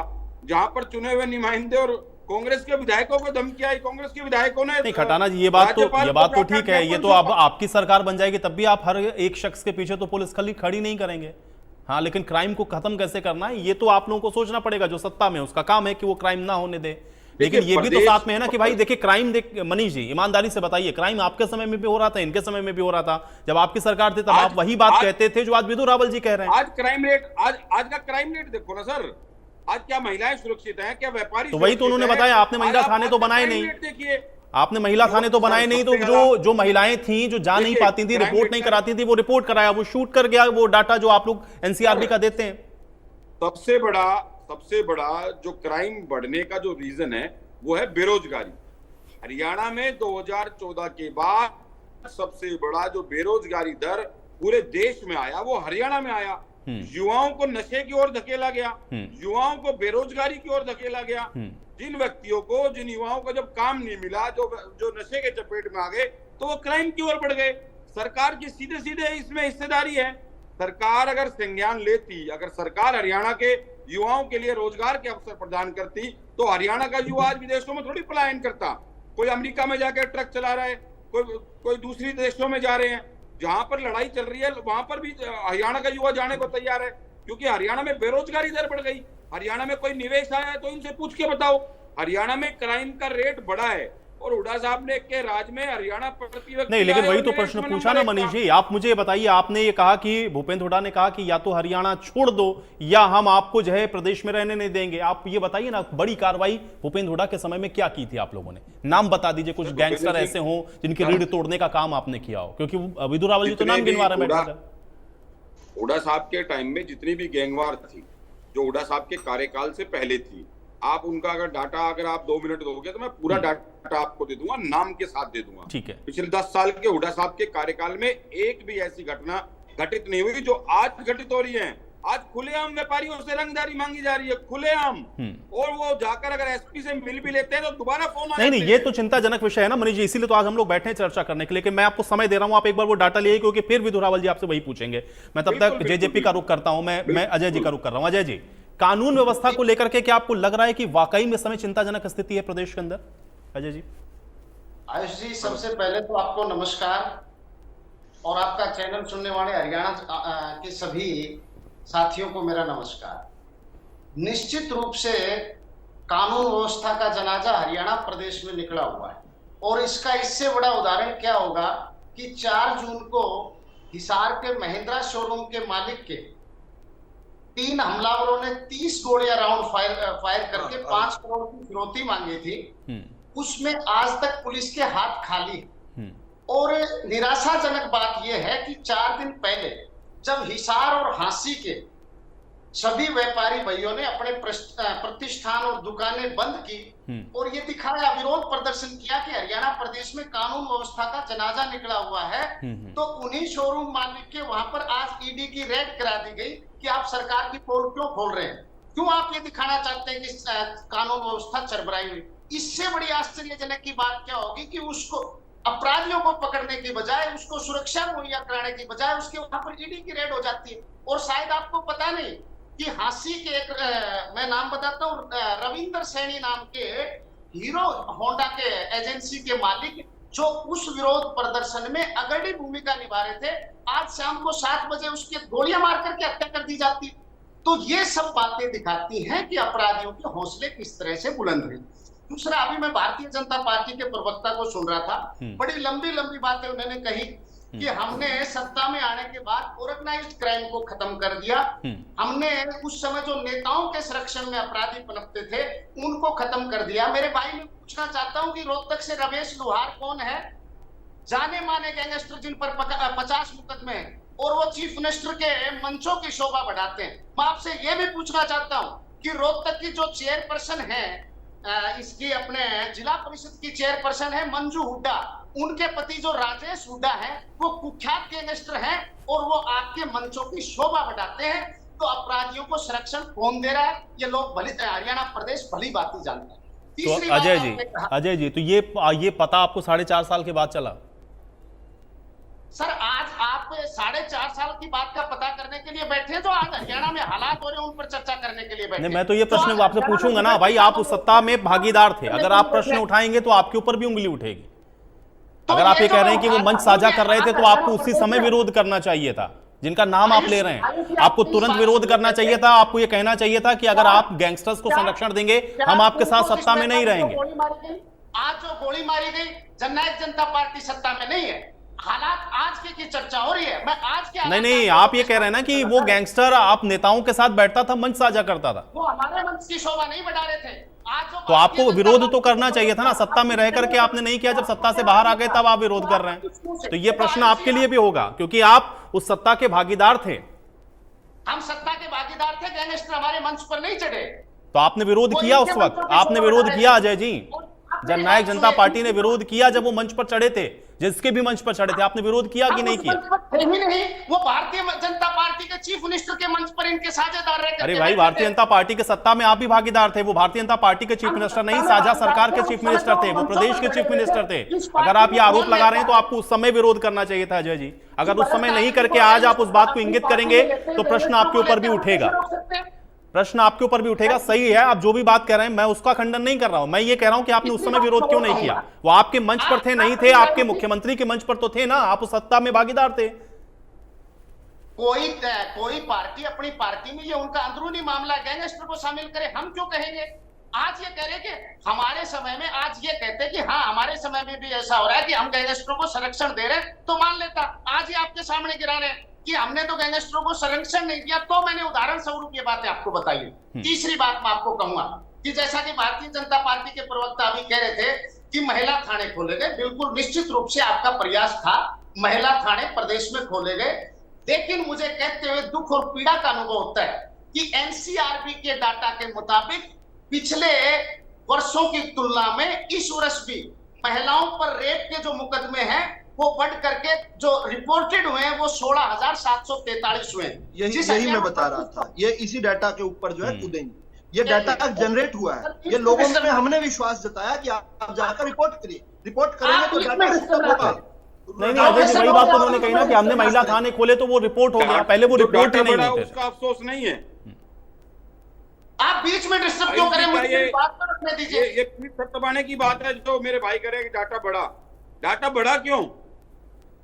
जहां पर चुने हुए नुमाइंदे और कांग्रेस के विधायकों को धमकी आई, कांग्रेस के विधायकों ने नहीं खटाना जी, ये बात तो ठीक है, ये तो अब आपकी सरकार बन जाएगी तब भी आप हर एक शख्स के पीछे तो पुलिस खड़ी नहीं करेंगे। हाँ, लेकिन क्राइम को खत्म कैसे करना है ये तो आप लोगों को सोचना पड़ेगा। जो सत्ता में उसका काम है कि वो क्राइम ना होने दे, लेकिन ये भी तो साथ में है ना कि भाई देखिए क्राइम, मनीष जी ईमानदारी से बताइए, क्राइम आपके समय में भी हो रहा था, इनके समय में भी हो रहा था। जब आपकी सरकार थी तब आप वही बात कहते थे जो आज विधु रावल जी कह रहे हैं। आज क्राइम रेट, आज का क्राइम रेट देखो ना सर, आज क्या महिलाएं सुरक्षित हैं, क्या व्यापारी? तो वही तो उन्होंने बताया, आपने महिला थाने तो बनाए नहीं, आपने महिला थाने तो बनाए नहीं, तो जो महिलाएं थी जो जा नहीं पाती थी, रिपोर्ट नहीं कराती थी, वो रिपोर्ट कराया, वो शूट कर गया वो डाटा जो आप लोग एनसीआरबी का देते हैं। सबसे बड़ा जो क्राइम बढ़ने का जो रीजन है वो है बेरोजगारी। हरियाणा में 2014 के बाद सबसे बड़ा जो बेरोजगारी दर पूरे देश में आया वो हरियाणा में आया। युवाओं को नशे की ओर धकेला गया, युवाओं को बेरोजगारी की ओर धकेला गया। जिन व्यक्तियों को, जिन युवाओं को जब काम नहीं मिला, जो नशे के चपेट में आ गए, तो वो क्राइम की ओर बढ़ गए। सरकार की सीधे सीधे इसमें हिस्सेदारी है। सरकार अगर संज्ञान लेती, अगर सरकार हरियाणा के युवाओं के लिए रोजगार के अवसर प्रदान करती, तो हरियाणा का युवा आज विदेशों में थोड़ी पलायन करता। कोई अमेरिका में जाकर ट्रक चला रहा है, कोई दूसरी देशों में जा रहे हैं। जहां पर लड़ाई चल रही है वहां पर भी हरियाणा का युवा जाने को तैयार है, क्योंकि हरियाणा में बेरोजगारी दर बढ़ गई। हरियाणा में कोई निवेश आया है तो इनसे पूछ के बताओ। हरियाणा में क्राइम का रेट बढ़ा है और हुड्डा साहब ने के राज में हरियाणा प्रति नहीं, लेकिन वही तो प्रश्न पूछा ना मनीष जी। आप मुझे बताइए, आपने ये कहा कि भूपेंद्र हुड्डा ने कहा कि या तो हरियाणा छोड़ दो या हम आपको जो है प्रदेश में रहने नहीं देंगे। आप ये बताइए ना, बड़ी कार्रवाई भूपेंद्र हुड्डा के समय में क्या की थी आप लोगों ने? नाम बता दीजिए, कुछ गैंगस्टर ऐसे हों जिनकी रीढ़ तोड़ने का काम आपने किया हो, क्योंकि विधु रावल जी तो नाम गिनवा रहे हैं। हुड्डा साहब के टाइम में जितनी भी गैंगवार थी, जो हुड्डा साहब के कार्यकाल से पहले थी, आप उनका अगर डाटा अगर आप 2 मिनट दोगे तो मैं पूरा डाटा आपको दे दूंगा, नाम के साथ दे दूंगा। ठीक है। पिछले 10 साल के हुड्डा साहब के कार्यकाल में एक भी ऐसी घटना घटित नहीं हुई जो आज घटित हो रही है। आज खुलेआम व्यापारियों से रंगदारी मांगी जा रही है, खुलेआम। और वो जाकर अगर एसपी से मिल भी लेते हैं तो दोबारा फोन नहीं, ये तो चिंताजनक विषय है ना मनीष जी, इसीलिए तो आज हम लोग बैठे हैं चर्चा करने के लिए। लेकिन मैं आपको समय दे रहा हूं, आप एक बार वो डाटा लिए, क्योंकि फिर विधु रावल जी आपसे वही पूछेंगे। मैं तब तक जेजेपी का रुख करता हूं, मैं अजय जी का रुख कर रहा हूं। अजय जी, कानून व्यवस्था को लेकर के क्या आपको लग रहा है कि वाकई में समय चिंताजनक स्थिति है प्रदेश के अंदर? अजय जी। आयुष जी, सबसे पहले तो आपको नमस्कार और आपका चैनल सुनने वाले हरियाणा के सभी साथियों को मेरा नमस्कार। निश्चित रूप से कानून व्यवस्था का जनाजा हरियाणा प्रदेश में निकला हुआ है, और इसका इससे बड़ा उदाहरण क्या होगा कि 4 जून को हिसार के महिंद्रा शोरूम के मालिक के 3 हमलावरों ने 30 गोलियां राउंड फायर करके 5 करोड़ की फिरौती मांगी थी। उसमें आज तक पुलिस के हाथ खाली। और निराशाजनक बात यह है कि 4 दिन पहले जब हिसार और हांसी के सभी व्यापारी भाइयों ने अपने प्रतिष्ठान और दुकानें बंद की और ये दिखाया, विरोध प्रदर्शन किया कि हरियाणा प्रदेश में कानून व्यवस्था का जनाजा निकला हुआ है, तो उन्हीं शोरूम मालिक के वहां पर आज ईडी की रेड करा दी गई कि आप सरकार की पोल क्यों खोल रहे हैं, क्यों आप ये दिखाना चाहते हैं कि कानून व्यवस्था चरबराई हुई। इससे बड़ी आश्चर्यजनक की बात क्या होगी कि उसको अपराधियों को पकड़ने की बजाय, उसको सुरक्षा मुहैया कराने की बजाय उसके वहां पर ईडी की रेड हो जाती है। और शायद आपको पता नहीं कि हांसी के एक मैं नाम बताता हूँ, रविंदर सैनी नाम के हीरो होंडा के एजेंसी के मालिक, जो उस विरोध प्रदर्शन में अग्रणी भूमिका निभा रहे थे, आज शाम को 7 बजे उसके गोलियां मार करके हत्या कर दी जाती। तो ये सब बातें दिखाती हैं कि अपराधियों के हौसले किस तरह से बुलंद हैं। दूसरा, अभी मैं भारतीय जनता पार्टी के प्रवक्ता को सुन रहा था, बड़ी लंबी लंबी बातें उन्होंने कही कि हमने सत्ता में आने के बाद ऑर्गेनाइज्ड क्राइम को खत्म कर दिया, हमने उस समय जो नेताओं के संरक्षण में अपराधी पनपते थे उनको खत्म कर दिया। मेरे भाई, मैं पूछना चाहता हूं कि रोहतक से रमेश लोहार कौन है? जाने माने गैंगस्टर जिन पर 50 मुकदमे हैं और वो चीफ मिनिस्टर के मंचों की शोभा बढ़ाते हैं। मैं आपसे ये भी पूछना चाहता हूं कि रोहतक की जो चेयरपर्सन है, इसकी अपने जिला परिषद की चेयरपर्सन है मंजू हुड्डा, उनके पति जो राजेश हुड्डा हैं वो कुख्यात गैंगस्टर हैं और वो आपके मंचों की शोभा बढ़ाते हैं। तो अपराधियों को संरक्षण कौन दे रहा है? ये लोग हरियाणा प्रदेश भली बात जानते हैं। तीसरी बात अजय जी, आपने कहा- अजय जी, तो ये पता आपको 4.5 साल के बाद चला? सर आज आप 4.5 साल की बात का पता करने के लिए बैठे हैं, तो आज हरियाणा में हालात हो रहे हैं उन पर चर्चा करने के लिए बैठे नहीं, हैं। मैं तो ये प्रश्न आज आपसे हरियाणा पूछूंगा में ना भाई, आप उस सत्ता में भागीदार थे, अगर आप प्रश्न तो उठाएंगे तो आपके ऊपर भी उंगली उठेगी। तो अगर आप ये जो कह रहे हैं कि वो मंच साझा कर रहे थे तो आपको उसी समय हरियाणा विरोध करना चाहिए था, जिनका नाम आप ले रहे हैं। आपको तुरंत विरोध करना चाहिए था, आपको ये कहना चाहिए था कि अगर आप गैंगस्टर्स को संरक्षण देंगे हम आपके साथ सत्ता में नहीं रहेंगे। आज जो गोली मारी गई, जननायक जनता पार्टी सत्ता में नहीं है, हालात आज की चर्चा हो रही है। मैं आज के नहीं, आप ये कह रहे हैं ना कि वो गैंगस्टर आप नेताओं के साथ बैठता था, मंच साझा करता था, वो हमारे मंच की शोभा नहीं बढ़ा रहे थे। आज जो तो आपको विरोध तो करना चाहिए था ना। सत्ता में रह करके आपने नहीं किया, जब सत्ता से बाहर आ गए तब आप विरोध कर रहे हैं। तो ये प्रश्न आपके लिए भी होगा, क्योंकि आप उस सत्ता के भागीदार थे। हम सत्ता के भागीदार थे, गैंगस्टर हमारे मंच पर नहीं चढ़े। तो आपने विरोध किया उस वक्त, आपने विरोध किया अजय जी। जननायक जनता पार्टी ने विरोध किया जब वो मंच पर चढ़े थे, जिसके भी मंच पर चढ़े थे, आपने विरोध किया कि नहीं किया? थे ही नहीं, वो भारतीय जनता पार्टी के चीफ मिनिस्टर के मंच पर इनके साझेदार रहे। अरे भाई, भारतीय जनता पार्टी के सत्ता में आप भी भागीदार थे। वो भारतीय जनता पार्टी के चीफ मिनिस्टर नहीं, साझा सरकार के चीफ मिनिस्टर थे, वो प्रदेश के चीफ मिनिस्टर थे। अगर आप ये आरोप लगा रहे हैं तो आपको उस समय विरोध करना चाहिए था अजय जी। अगर उस समय नहीं करके आज आप उस बात को इंगित करेंगे तो प्रश्न आपके ऊपर भी उठेगा, प्रश्न आपके ऊपर भी उठेगा। सही है, आप जो भी बात कर रहे हैं मैं उसका खंडन नहीं कर रहा हूं, मैं ये कह रहा हूं कि आपने उस समय विरोध क्यों नहीं किया। वो आपके मंच पर थे नहीं थे, आपके मुख्यमंत्री के मंच पर तो थे ना, आप उस सत्ता में भागीदार थे। कोई पार्टी अपनी पार्टी में, ये उनका अंदरूनी मामला, गैंगस्टर को शामिल करे, हम क्यों कहेंगे? आज ये कह रहे कि हमारे समय में, आज ये कहते हैं कि हाँ हमारे समय में भी ऐसा हो रहा है कि हम गैंगस्टरों को संरक्षण दे रहे हैं, तो मान लेता। आज ही आपके सामने गिरा रहे हैं कि हमने तो गैंगस्टरों को संरक्षण नहीं किया, तो मैंने उदाहरण स्वरूप ये बातें आपको बताई। तीसरी बात मैं आपको कहूंगा कि जैसा कि भारतीय जनता पार्टी के प्रवक्ता अभी कह रहे थे कि महिला थाने खोले गए, बिल्कुल निश्चित रूप से आपका प्रयास था, महिला थाने प्रदेश में खोले गए। लेकिन मुझे कहते हुए दुख और पीड़ा का अनुभव होता है कि एनसीआरबी के डाटा के मुताबिक पिछले वर्षों की तुलना में इस वर्ष भी महिलाओं पर रेप के जो मुकदमे हैं वो बढ़ करके जो रिपोर्टेड हुए हैं वो 16,743 हुए। यही मैं बता रहा था, ये इसी डाटा के ऊपर जो है कूदेंगे। ये डाटा जनरेट हुआ है, ये लोगों में हमने विश्वास जताया कि आप जाकर रिपोर्ट करिए, रिपोर्ट करेंगे तो डाटा होगा। नहीं अजय जी, वही बात तो उन्होंने कही ना कि हमने महिला थाने खोले तो वो रिपोर्ट हो गया, पहले वो रिपोर्ट ही नहीं होते। उसका अफसोस नहीं है। आप बीच में डिस्टर्ब क्यों करें? मुझे बात तो रखने दीजिए। ये फिर दबाने की बात है जो मेरे भाई कह रहे हैं कि डाटा बढ़ा क्यों?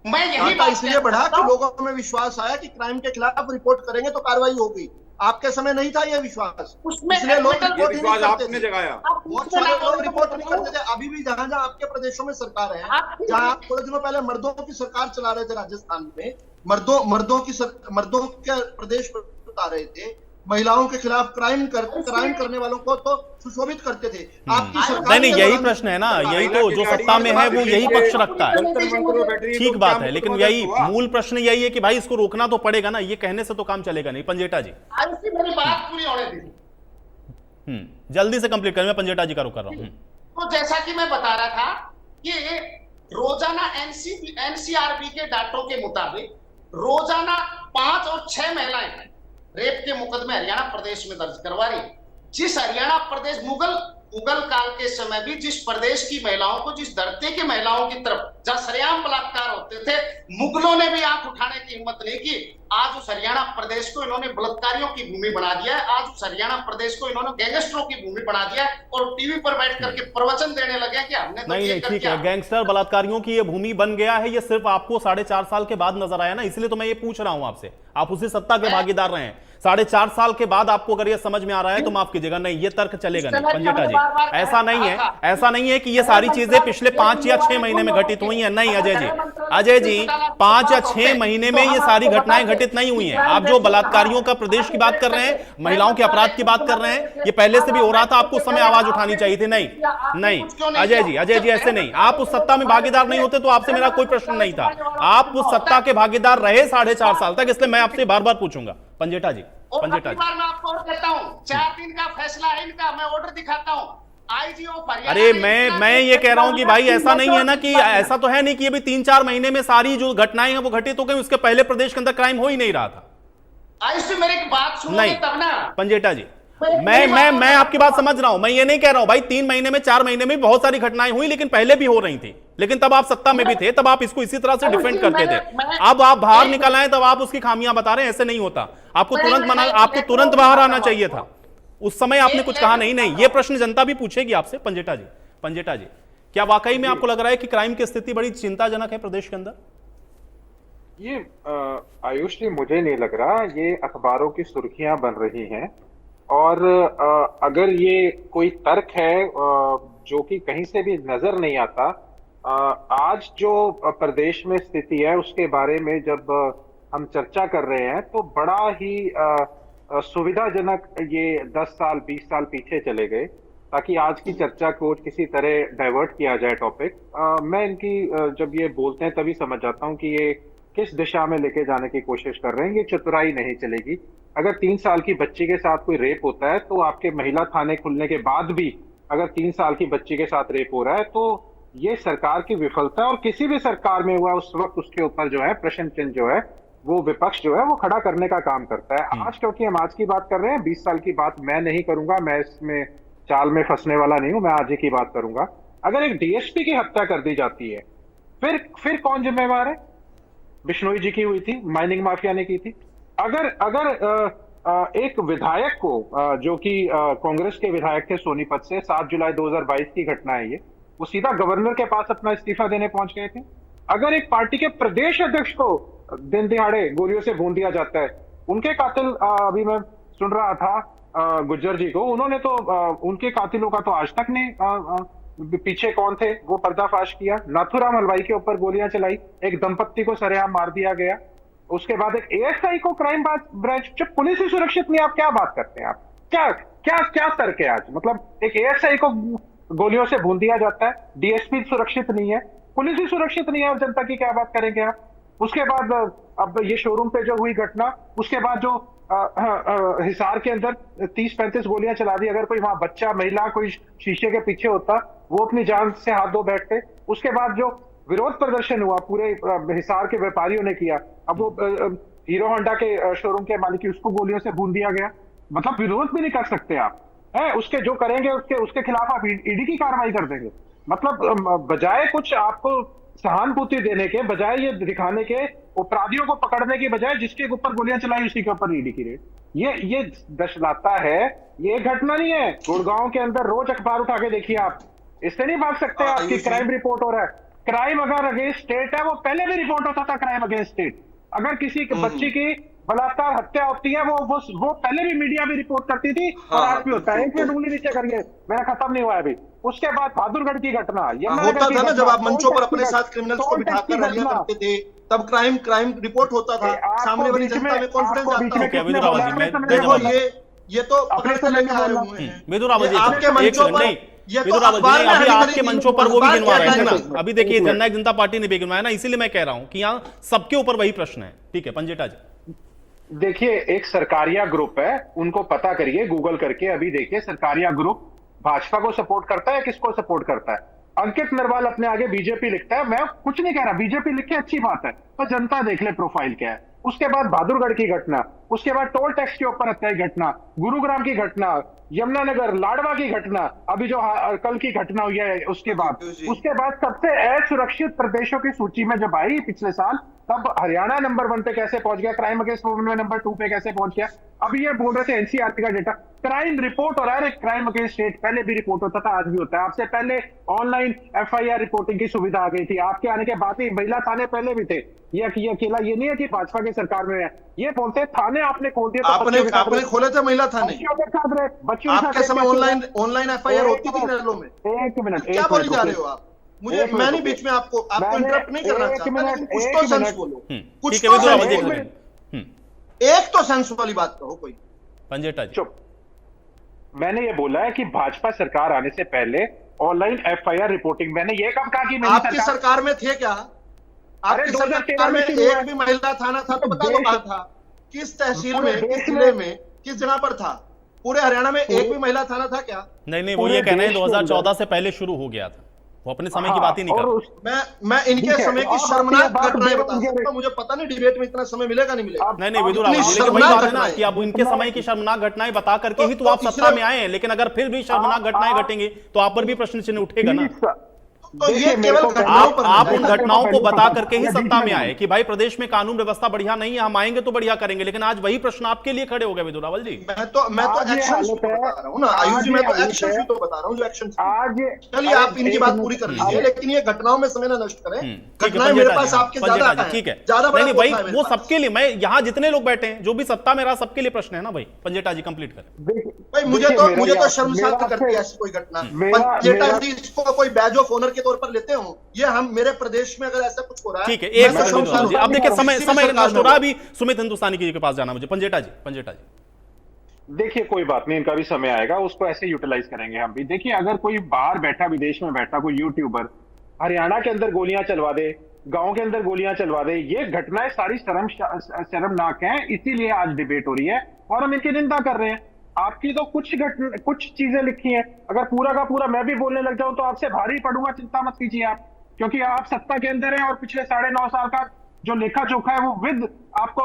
मैं यही बात इसलिए बढ़ा कि लोगों में विश्वास आया कि क्राइम के खिलाफ रिपोर्ट करेंगे तो कार्रवाई होगी। आपके समय नहीं था ये विश्वास, इसलिए लोग रिपोर्ट नहीं करते थे। जगाया बहुत सारे लोग रिपोर्ट नहीं करते थे। अभी भी जहां जहां आपके प्रदेशों में सरकार है, जहां आप थोड़े दिनों पहले मर्दों की सरकार चला रहे थे राजस्थान में, मर्दों के प्रदेश बता रहे थे, महिलाओं के खिलाफ क्राइम करने वालों को तो सुशोभित करते थे। आपकी सरकार नहीं यही प्रश्न है ना, यही तो जो सत्ता में है वो यही पक्ष रखता है। ठीक बात है, लेकिन यही मूल प्रश्न यही है कि भाई इसको रोकना तो पड़ेगा ना, ये कहने से तो काम चलेगा नहीं। पंजेटा जी, मेरी बात पूरी होने दीजिए। जल्दी से कंप्लीट करें, मैं पंजेटा जी का रुक कर रहा हूं। तो जैसा कि मैं बता रहा था कि रोजाना एनसीआरबी के डाटों के मुताबिक रोजाना 5 और 6 महिलाएं रेप के मुकदमे हरियाणा प्रदेश में दर्ज करवा रही। जिस हरियाणा प्रदेश मुगल काल के समय भी जिस प्रदेश की महिलाओं को, जिस धरती की महिलाओं की तरफ जहां सरेआम बलात्कार होते थे, मुगलों ने भी आंख उठाने की हिम्मत नहीं की। आज उस हरियाणा प्रदेश को इन्होंने बलात्कारियों की भूमि बना दिया है। आज उस हरियाणा प्रदेश को इन्होंने गैंगस्टरों की भूमि बना दिया है और टीवी पर बैठ करके प्रवचन देने लगे कि हमने तो नहीं ठीक है, गैंगस्टर बलात्कारियों की ये भूमि बन गया है, ये सिर्फ आपको 4.5 साल के बाद नजर आया ना, इसलिए तो मैं ये पूछ रहा हूं आपसे। आप उसी सत्ता के भागीदार रहे हैं, 4.5 साल के बाद आपको अगर ये समझ में आ रहा है तो माफ कीजिएगा, नहीं ये तर्क चलेगा नहीं। पंजेटा जी, ऐसा नहीं है कि ये सारी चीजें पिछले 5 या 6 महीने में घटित हुई हैं। नहीं अजय जी 5 या 6 महीने में ये सारी घटनाएं घटित नहीं हुई हैं। आप जो बलात्कारियों का प्रदेश की बात कर रहे हैं, महिलाओं के अपराध की बात कर रहे हैं, ये पहले से भी हो रहा था, आपको उस समय आवाज उठानी चाहिए थी। नहीं अजय जी ऐसे नहीं, आप उस सत्ता में भागीदार नहीं होते तो आपसे मेरा कोई प्रश्न नहीं था। आप उस सत्ता के भागीदार रहे 4.5 साल तक, इसलिए मैं आपसे बार बार पूछूंगा। पंजेटा जी मैं आपको और कहता हूं, 4 दिन का फैसला है इनका, मैं ऑर्डर दिखाता हूं। आईजी ऑफ हरियाणा, अरे मैं ये कह रहा हूं कि भाई ऐसा नहीं है ना, कि ऐसा तो है नहीं कि अभी 3-4 महीने में सारी जो घटनाएं हैं वो घटित हो गई, उसके पहले प्रदेश के अंदर क्राइम हो ही नहीं रहा था। आईजी मेरी बात सुनो तब ना। पंजेटा जी मैं आपकी बात समझ रहा हूं। मैं ये नहीं कह रहा हूं भाई 3 महीने में 4 महीने में बहुत सारी घटनाएं हुई, लेकिन पहले भी हो रही थी, लेकिन तब आप सत्ता में भी थे, तब आप इसको इसी तरह से डिफेंड करते थे। अब आप बाहर निकल आए तब आप उसकी खामियां बता रहे हैं, ऐसे नहीं होता। आपको तुरंत बाहर आना चाहिए था। उस समय आपने कुछ कहा नहीं। ये प्रश्न जनता भी पूछेगी आपसे। पंजेटा जी, क्या वाकई में आपको लग रहा है कि क्राइम की स्थिति बड़ी चिंताजनक है प्रदेश के अंदर? ये आयुष जी, मुझे नहीं लग रहा। ये अखबारों की सुर्खियां बन रही हैं, और अगर ये कोई तर्क है जो कि कहीं से भी नजर नहीं आता, आज जो प्रदेश में स्थिति है उसके बारे में जब हम चर्चा कर रहे हैं तो बड़ा ही सुविधाजनक ये 10 साल 20 साल पीछे चले गए ताकि आज की चर्चा को किसी तरह डाइवर्ट किया जाए टॉपिक। मैं इनकी जब ये बोलते हैं तभी समझ जाता हूँ कि ये किस दिशा में लेके जाने की कोशिश कर रहे हैं। ये चतुराई नहीं चलेगी। अगर 3 साल की बच्ची के साथ कोई रेप होता है तो आपके महिला थाने खुलने के बाद भी अगर 3 साल की बच्ची के साथ रेप हो रहा है तो ये सरकार की विफलता है, और किसी भी सरकार में हुआ उस वक्त उसके ऊपर जो है प्रश्न चिन्ह जो है वो विपक्ष जो है वो खड़ा करने का काम करता है। आज क्योंकि हम आज की बात कर रहे हैं, 20 साल की बात मैं नहीं करूंगा, मैं इसमें चाल में फंसने वाला नहीं हूं, मैं आज ही की बात करूंगा। अगर एक डीएसपी की हत्या कर दी जाती है फिर कौन जिम्मेवार है? बिश्नोई जी की हुई थी, माइनिंग माफिया ने की थी। अगर एक विधायक को जो कि कांग्रेस के विधायक थे सोनीपत से, 7 जुलाई 2022 की घटना है ये, वो सीधा गवर्नर के पास अपना इस्तीफा देने पहुंच गए थे। अगर एक पार्टी के प्रदेश अध्यक्ष को दिन दिहाड़े गोलियों से भून दिया जाता है, उनके कातिल अभी मैं सुन रहा था गुज्जर जी को, उन्होंने तो उनके कातिलों का तो आज तक नहीं पीछे कौन थे वो पर्दाफाश किया। नाथुराम हलवाई के ऊपर गोलियां चलाई, एक दंपत्ति को सरेआम मार दिया गया। उसके बाद एक एएसआई को क्राइम ब्रांच, जब पुलिस ही सुरक्षित नहीं, आप क्या बात करते हैं? आप क्या क्या क्या तर्क है आज? मतलब एक एएसआई को गोलियों से भून दिया जाता है, डीएसपी सुरक्षित नहीं है, पुलिस ही सुरक्षित नहीं है, और जनता की क्या बात करेंगे आप? उसके बाद अब ये शोरूम पे जो हुई घटना, उसके बाद जो हिसार के अंदर 30-35 गोलियां चला दी। अगर कोई वहां बच्चा, महिला कोई शीशे के पीछे होता, वो अपनी जान से हाथ धो बैठते। उसके बाद जो विरोध प्रदर्शन हुआ पूरे हिसार के व्यापारियों ने किया, अब वो हीरो होंडा के शोरूम के मालिक, उसको गोलियों से भून दिया गया। मतलब विरोध भी नहीं कर सकते आप, है उसके जो करेंगे उसके खिलाफ आप ईडी की कार्रवाई कर देंगे। मतलब बजाय कुछ आपको सहानुभूति देने के, बजाय ये दिखाने के, अपराधियों को पकड़ने की बजाय जिसके ऊपर गोलियां चलाई उसी के ऊपर ईडी की रेड, ये दर्शाता है। ये घटना नहीं है, गुड़गांव के अंदर रोज अखबार उठा के देखिए आप, इससे नहीं भाग सकते आप कि क्राइम रिपोर्ट हो रहा है। क्राइम अगर अगेंस्ट स्टेट है, वो पहले भी रिपोर्ट होता था क्राइम अगेंस्ट स्टेट। अगर किसी बच्ची की बलात्कार हत्या होती है, वो पहले भी मीडिया में रिपोर्ट करती थी, और आज भी होता है। एक मिनट उंगली नीचे करिए, मेरा खत्म नहीं हुआ है अभी। उसके बाद बहादुरगढ़ की घटना होता था ना, जब आप मंचों पर अपने साथ क्रिमिनल्स को बिठाकर रैलियां करते थे, तब क्राइम रिपोर्ट होता था, सामने वाली जनता में कॉन्फिडेंस आता था। ये तो पकड़ कर लेके आए हुए हैं मिथुन रावत जी, आपके मंचों पर। अभी आपके मंचों पर वो भी गिनवा रहे थे ना, अभी देखिए जननायक जनता पार्टी ने भी गिनवाया ना, इसीलिए मैं कह रहा हूं कि यहाँ सबके ऊपर वही प्रश्न है। ठीक है पंजेटा जी, देखिए एक सरकारिया ग्रुप है, उनको पता करिए गूगल करके, अभी देखिए सरकारिया ग्रुप भाजपा को सपोर्ट करता है, किसको सपोर्ट करता है? अंकित नरवाल अपने आगे बीजेपी लिखता है, मैं कुछ नहीं कह रहा, बीजेपी लिखे अच्छी बात है, तो जनता देख ले प्रोफाइल क्या है। उसके बाद बहादुरगढ़ की घटना, उसके बाद टोल टैक्स के ऊपर हत्या की घटना, गुरुग्राम की घटना, यमुनानगर लाडवा की घटना, अभी जो कल की घटना हुई है, उसके बाद सबसे असुरक्षित प्रदेशों की सूची में जब आई पिछले साल, तब हरियाणा नंबर 1 पे कैसे पहुंच गया, क्राइम अगेंस्ट वुमेन में नंबर 2 पे कैसे पहुंच गया। अभी ये बोल रहे थे एनसीआरटी का डेटा, क्राइम रिपोर्ट हो रहा है, क्राइम अगेंस्ट स्टेट पहले भी रिपोर्ट होता था, आज भी होता है। आपसे पहले ऑनलाइन एफआईआर रिपोर्टिंग की सुविधा आ गई थी, आपके आने के बाद ही महिला थाने पहले भी थे। ये अकेला ये नहीं है कि भाजपा की सरकार में है, ये बोलते हैं थाने आपने खोल दिए, आपने खोले थे महिला थाने, बच्चियों आपके समय ऑनलाइन एफआईआर होती थी नजरों में। एक मिनट, क्या बोली जा रहे हो आप? मुझे मैं नहीं बीच में आपको इंटरप्ट नहीं करना चाहता, लेकिन कुछ तो सेंस बोलो, कुछ तो एक तो सेंस वाली बात कहो कोई। पंजेटा जी चुप। मैंने ये बोला है कि भाजपा सरकार आने से पहले ऑनलाइन एफआईआर रिपोर्टिंग, मैंने ये कब कहा कि आपकी सरकार में थे क्या? आपकी सरकार में एक भी महिला थाना था तो बता दो कहां था, किस तहसील में, किस जिले में, किस जगह पर था? पूरे हरियाणा में एक भी महिला थाना था क्या? नहीं, वो ये कहना है 2014 से पहले शुरू हो गया था। वो अपने समय की बात ही नहीं कर रहे। मैं इनके ठीक है, समय की और शर्मनाक बात घटनाएं बता बेरोजगारी- सकता हूं। मुझे पता नहीं डिबेट में इतना समय मिलेगा नहीं मिलेगा। नहीं विदुर रावल जी, लेकिन वही बात है ना कि अब इनके समय की शर्मनाक घटनाएं बता करके ही तो आप सत्ता में आए हैं, लेकिन अगर फिर भी शर्मनाक घटनाएं घटेंगी तो आप पर भी प्रश्न चिन्ह उठेगा ना। तो ये केवल घटनाओं पर आप नहीं उन है। घटनाओं को बता करके ही सत्ता में आए कि भाई प्रदेश में कानून व्यवस्था बढ़िया नहीं है, हम आएंगे तो बढ़िया करेंगे, लेकिन आज वही प्रश्न आपके लिए खड़े हो गए विदुर रावल जी। मैं तो एक्शन बता रहा हूँ ना आयुष जी, मैं तो एक्शन भी तो बता रहा हूँ जो एक्शन। आज चलिए आप इनकी बात पूरी कर लीजिए, लेकिन ये घटनाओं में समय न नष्ट करें। घटनाएं मेरे पास आपके ज्यादा है, ठीक है, ज्यादा बड़ा नहीं भाई कोटा है मेरे वो पास। सबके लिए, मैं यहाँ जितने लोग बैठे हैं जो भी सत्ता में रहा सबके लिए प्रश्न है ना भाई। पंजेटा जी कंप्लीट करें। भाई मुझे तो शर्मसार करती है ऐसी कोई घटना। पंजेटा जी इसको कोई बैज ऑफ ऑनर के तौर पर लेते हो, ये हम मेरे प्रदेश में अगर ऐसा कुछ हो रहा है ठीक है, एक मैं सेकंड शर्मसार जी, अब देखिए समय किसी भी समय सरकार नष्ट हो रहा है। में अभी सुमित हिंदुस्तानी जी के पास जाना मुझे। पंजेटा जी देखिए कोई बात नहीं, इनका भी समय आएगा, उसको ऐसे यूटिलाइज करेंगे हम भी। देखिए अगर कोई बाहर बैठा, विदेश में बैठा कोई यूट्यूबर हरियाणा के अंदर गोलियां चलवा दे, गांव के अंदर गोलियां चलवा दे, ये घटनाएं सारी शर्मनाक हैं, इसीलिए आज डिबेट हो रही है और हम इनकी निंदा कर रहे हैं। आपकी तो कुछ चीजें लिखी हैं, अगर पूरा का पूरा मैं भी बोलने लग जाऊं तो आपसे भारी पड़ूंगा, चिंता मत कीजिए आप, क्योंकि आप सत्ता के अंदर हैं और पिछले 9.5 साल का जो लेखा जोखा है वो विद आपको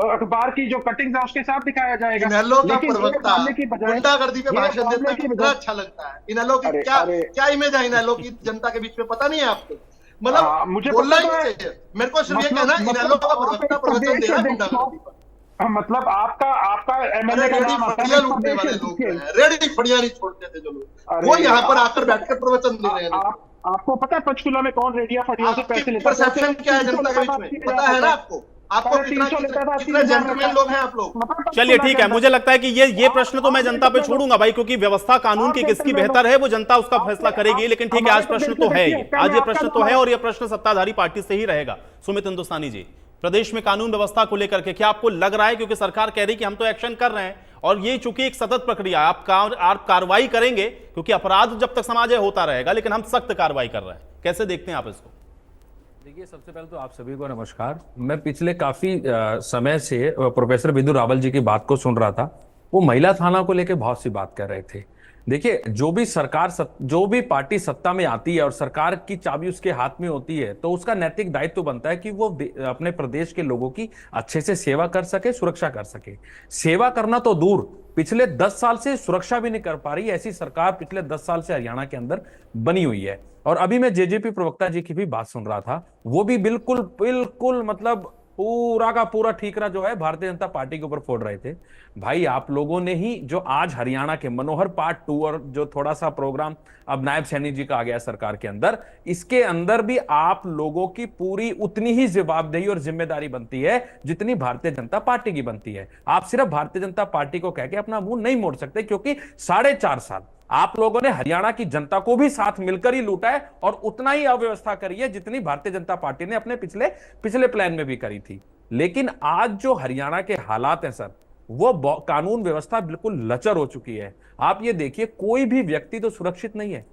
अखबार की जो कटिंग्स है उसके साथ दिखाया जाएगा। इनेलो का लेकिन प्रवक्ता की बजाय गुंडागर्दी पे भाषण देता है, की कितना बजाय अच्छा लगता है। इनेलो की अरे, क्या इमेज है इनेलो की जनता के बीच में, पता नहीं है आपको? मुझे मतलब बोलना पता ही है। नहीं चाहिए। मेरे को सिर्फ ये कहना इनेलो का प्रवक्ता प्रवचन दे रहा है गुंडागर्दी पर। मतलब आपका एमएलए का रेडी नाम आता फड़िया है, लूटने वाले लोग देखिए, हैं, रेडी फड़िया नहीं छोड़ते थे जो लोग, अरे वो यहाँ पर आकर बैठकर प्रवचन दे रहे हैं। आपको पता है पंचकुला में कौन रेडिया फटियों से पैसे लेता है? परसेप्शन क्या है जनता के बीच में, पता है ना आपको? आपको कितने जेंटलमैन लोग हैं आप लोग। चलिए ठीक है, मुझे लगता है कि ये प्रश्न तो मैं जनता पे छोड़ूंगा भाई, क्योंकि व्यवस्था कानून की किसकी बेहतर है वो जनता उसका फैसला करेगी। लेकिन ठीक है, आज प्रश्न तो है ही, आज ये प्रश्न तो है और ये प्रश्न सत्ताधारी पार्टी से ही रहेगा। सुमित हिंदुस्तानी जी, प्रदेश में कानून व्यवस्था को लेकर के क्या आपको लग रहा है, क्योंकि सरकार कह रही कि हम तो एक्शन कर रहे हैं और ये चूंकि एक सतत प्रक्रिया, आप कार्रवाई करेंगे, क्योंकि अपराध जब तक समाज है होता रहेगा, लेकिन हम सख्त कार्रवाई कर रहे हैं, कैसे देखते हैं आप इसको? देखिए सबसे पहले तो आप सभी को नमस्कार। मैं पिछले काफी समय से प्रोफेसर विदुर रावल जी की बात को सुन रहा था। वो महिला थाना को लेकर बहुत सी बात कर रहे थे। देखिए जो भी पार्टी सत्ता में आती है और सरकार की चाबी उसके हाथ में होती है, तो उसका नैतिक दायित्व तो बनता है कि वो अपने प्रदेश के लोगों की अच्छे से सेवा कर सके, सुरक्षा कर सके। सेवा करना तो दूर, पिछले 10 साल से सुरक्षा भी नहीं कर पा रही, ऐसी सरकार पिछले 10 साल से हरियाणा के अंदर बनी हुई है। और अभी मैं जेजेपी प्रवक्ता जी की भी बात सुन रहा था, वो भी बिल्कुल मतलब पूरा का पूरा ठीकरा जो है भारतीय जनता पार्टी के ऊपर फोड़ रहे थे। भाई आप लोगों ने ही जो आज हरियाणा के मनोहर पार्ट 2 और जो थोड़ा सा प्रोग्राम अब नायब सैनी जी का आ गया सरकार के अंदर, इसके अंदर भी आप लोगों की पूरी उतनी ही जवाबदेही और जिम्मेदारी बनती है जितनी भारतीय जनता पार्टी की बनती है। आप सिर्फ भारतीय जनता पार्टी को कह के अपना मुंह नहीं मोड़ सकते, क्योंकि 4.5 साल आप लोगों ने हरियाणा की जनता को भी साथ मिलकर ही लूटा है और उतना ही अव्यवस्था करी है जितनी भारतीय जनता पार्टी ने अपने पिछले प्लान में भी करी थी। लेकिन आज जो हरियाणा के हालात हैं सर, वो कानून व्यवस्था बिल्कुल लचर हो चुकी है। आप ये देखिए, कोई भी व्यक्ति तो सुरक्षित नहीं है।